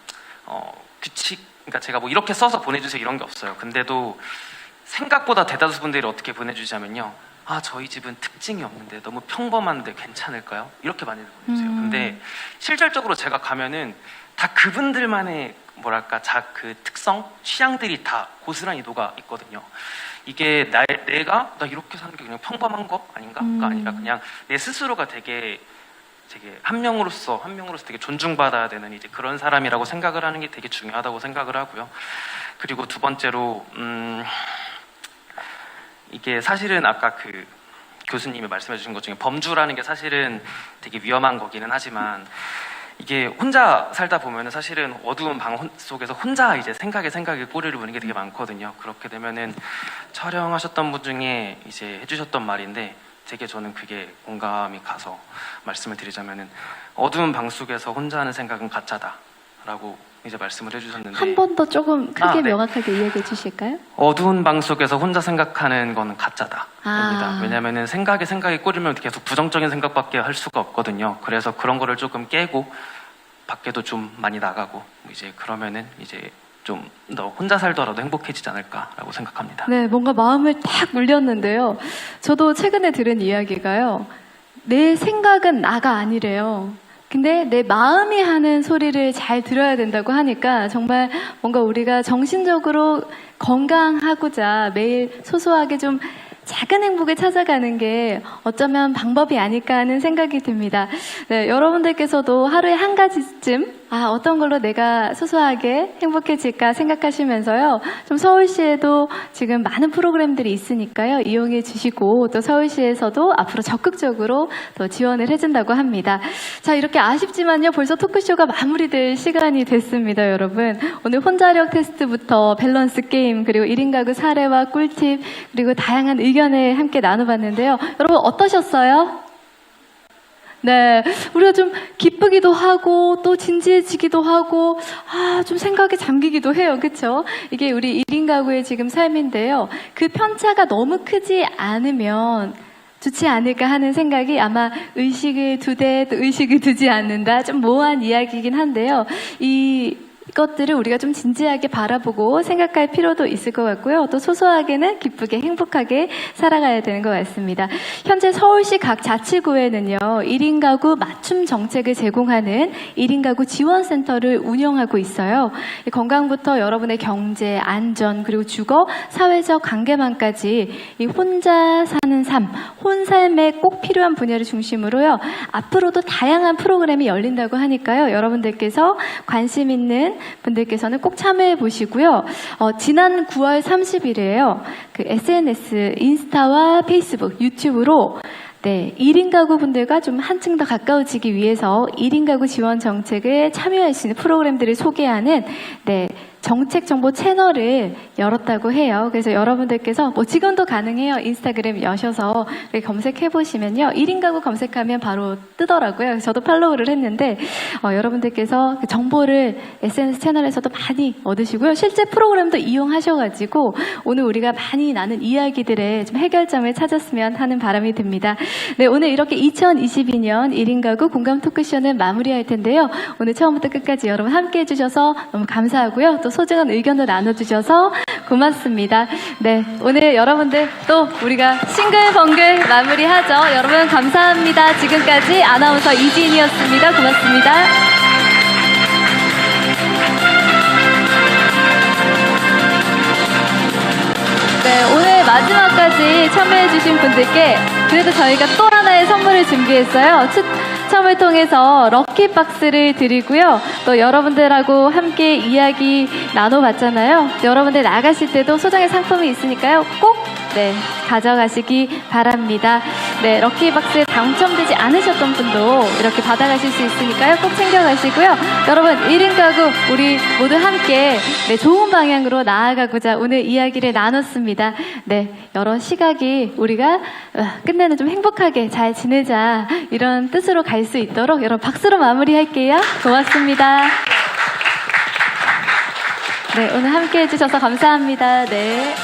규칙 그러니까 제가 뭐 이렇게 써서 보내주세요 이런 게 없어요. 근데도 생각보다 대다수 분들이 어떻게 보내주시냐면요. 아, 저희 집은 특징이 없는데 너무 평범한데 괜찮을까요? 이렇게 많이 보내주세요. 근데 실질적으로 제가 가면은 다 그분들만의 뭐랄까 그 특성, 취향들이 다 고스란히 녹아 있거든요. 이게 내가 나 이렇게 사는 게 그냥 평범한 거 아닌가가 아니라 그냥 내 스스로가 되게 한 명으로서 되게 존중받아야 되는 이제 그런 사람이라고 생각을 하는 게 되게 중요하다고 생각을 하고요. 그리고 두 번째로 이게 사실은 아까 그 교수님이 말씀해 주신 것 중에 범주라는 게 사실은 되게 위험한 거기는 하지만 이게 혼자 살다 보면은 사실은 어두운 방 속에서 혼자 이제 생각에 꼬리를 무는 게 되게 많거든요. 그렇게 되면은 촬영하셨던 분 중에 이제 해주셨던 말인데 되게 저는 그게 공감이 가서 말씀을 드리자면은 어두운 방 속에서 혼자 하는 생각은 가짜다라고 이제 말씀을 해주셨는데 한 번 더 조금 크게 네. 명확하게 이야기해 주실까요? 어두운 방 속에서 혼자 생각하는 거는 가짜다. 아. 왜냐면은 생각에 꼬리면 계속 부정적인 생각밖에 할 수가 없거든요. 그래서 그런 거를 조금 깨고 밖에도 좀 많이 나가고 이제 그러면은 이제 좀 더 혼자 살더라도 행복해지지 않을까라고 생각합니다. 네, 뭔가 마음을 딱 물렸는데요. 저도 최근에 들은 이야기가요. 내 생각은 나가 아니래요. 근데 내 마음이 하는 소리를 잘 들어야 된다고 하니까 정말 뭔가 우리가 정신적으로 건강하고자 매일 소소하게 좀 작은 행복을 찾아가는 게 어쩌면 방법이 아닐까 하는 생각이 듭니다. 네, 여러분들께서도 하루에 한 가지쯤 어떤 걸로 내가 소소하게 행복해질까 생각하시면서요. 좀 서울시에도 지금 많은 프로그램들이 있으니까요. 이용해 주시고 또 서울시에서도 앞으로 적극적으로 또 지원을 해준다고 합니다. 자, 이렇게 아쉽지만요. 벌써 토크쇼가 마무리될 시간이 됐습니다, 여러분. 오늘 혼자력 테스트부터 밸런스 게임 그리고 1인 가구 사례와 꿀팁 그리고 다양한 의견을 함께 나눠봤는데요. 여러분 어떠셨어요? 네, 우리가 좀 기쁘기도 하고 또 진지해지기도 하고 좀 생각에 잠기기도 해요. 그렇죠? 이게 우리 1인 가구의 지금 삶인데요. 그 편차가 너무 크지 않으면 좋지 않을까 하는 생각이 아마 의식을 두되 또 의식을 두지 않는다. 좀 모호한 이야기이긴 한데요. 이것들을 우리가 좀 진지하게 바라보고 생각할 필요도 있을 것 같고요. 또 소소하게는 기쁘게 행복하게 살아가야 되는 것 같습니다. 현재 서울시 각 자치구에는요. 1인 가구 맞춤 정책을 제공하는 1인 가구 지원센터를 운영하고 있어요. 건강부터 여러분의 경제, 안전, 그리고 주거, 사회적 관계망까지 이 혼자 사는 삶, 혼삶에 꼭 필요한 분야를 중심으로요. 앞으로도 다양한 프로그램이 열린다고 하니까요. 여러분들께서 관심 있는 분들께서는 꼭 참여해 보시고요. 지난 9월 30일에요. 그 SNS, 인스타와 페이스북, 유튜브로 1인 가구 분들과 좀 한층 더 가까워지기 위해서 1인 가구 지원 정책에 참여할 수 있는 프로그램들을 소개하는 정책 정보 채널을 열었다고 해요. 그래서 여러분들께서 지금도 가능해요. 인스타그램 여셔서 검색해 보시면요. 1인 가구 검색하면 바로 뜨더라고요. 그래서 저도 팔로우를 했는데 여러분들께서 그 정보를 SNS 채널에서도 많이 얻으시고요. 실제 프로그램도 이용하셔가지고 오늘 우리가 많이 나눈 이야기들의 좀 해결점을 찾았으면 하는 바람이 듭니다. 네, 오늘 이렇게 2022년 1인 가구 공감 토크쇼는 마무리할 텐데요. 오늘 처음부터 끝까지 여러분 함께 해주셔서 너무 감사하고요. 또 소중한 의견도 나눠주셔서 고맙습니다. 네, 오늘 여러분들 또 우리가 싱글벙글 마무리하죠. 여러분 감사합니다. 지금까지 아나운서 이지인이었습니다. 고맙습니다. 네, 오늘 마지막까지 참여해주신 분들께 그래도 저희가 또 하나의 선물을 준비했어요. 추첨을 통해서 럭키박스를 드리고요. 또 여러분들하고 함께 이야기 나눠봤잖아요. 여러분들 나가실 때도 소정의 상품이 있으니까요. 꼭 가져가시기 바랍니다. 네, 럭키박스에 당첨되지 않으셨던 분도 이렇게 받아가실 수 있으니까요. 꼭 챙겨가시고요. 여러분 1인 가구 우리 모두 함께 좋은 방향으로 나아가고자 오늘 이야기를 나눴습니다. 네, 여러 시각이 우리가 끝내는 좀 행복하게 잘 지내자 이런 뜻으로 갈 수 있도록 여러분 박수로 마무리할게요. 고맙습니다. 네, 오늘 함께 해주셔서 감사합니다. 네.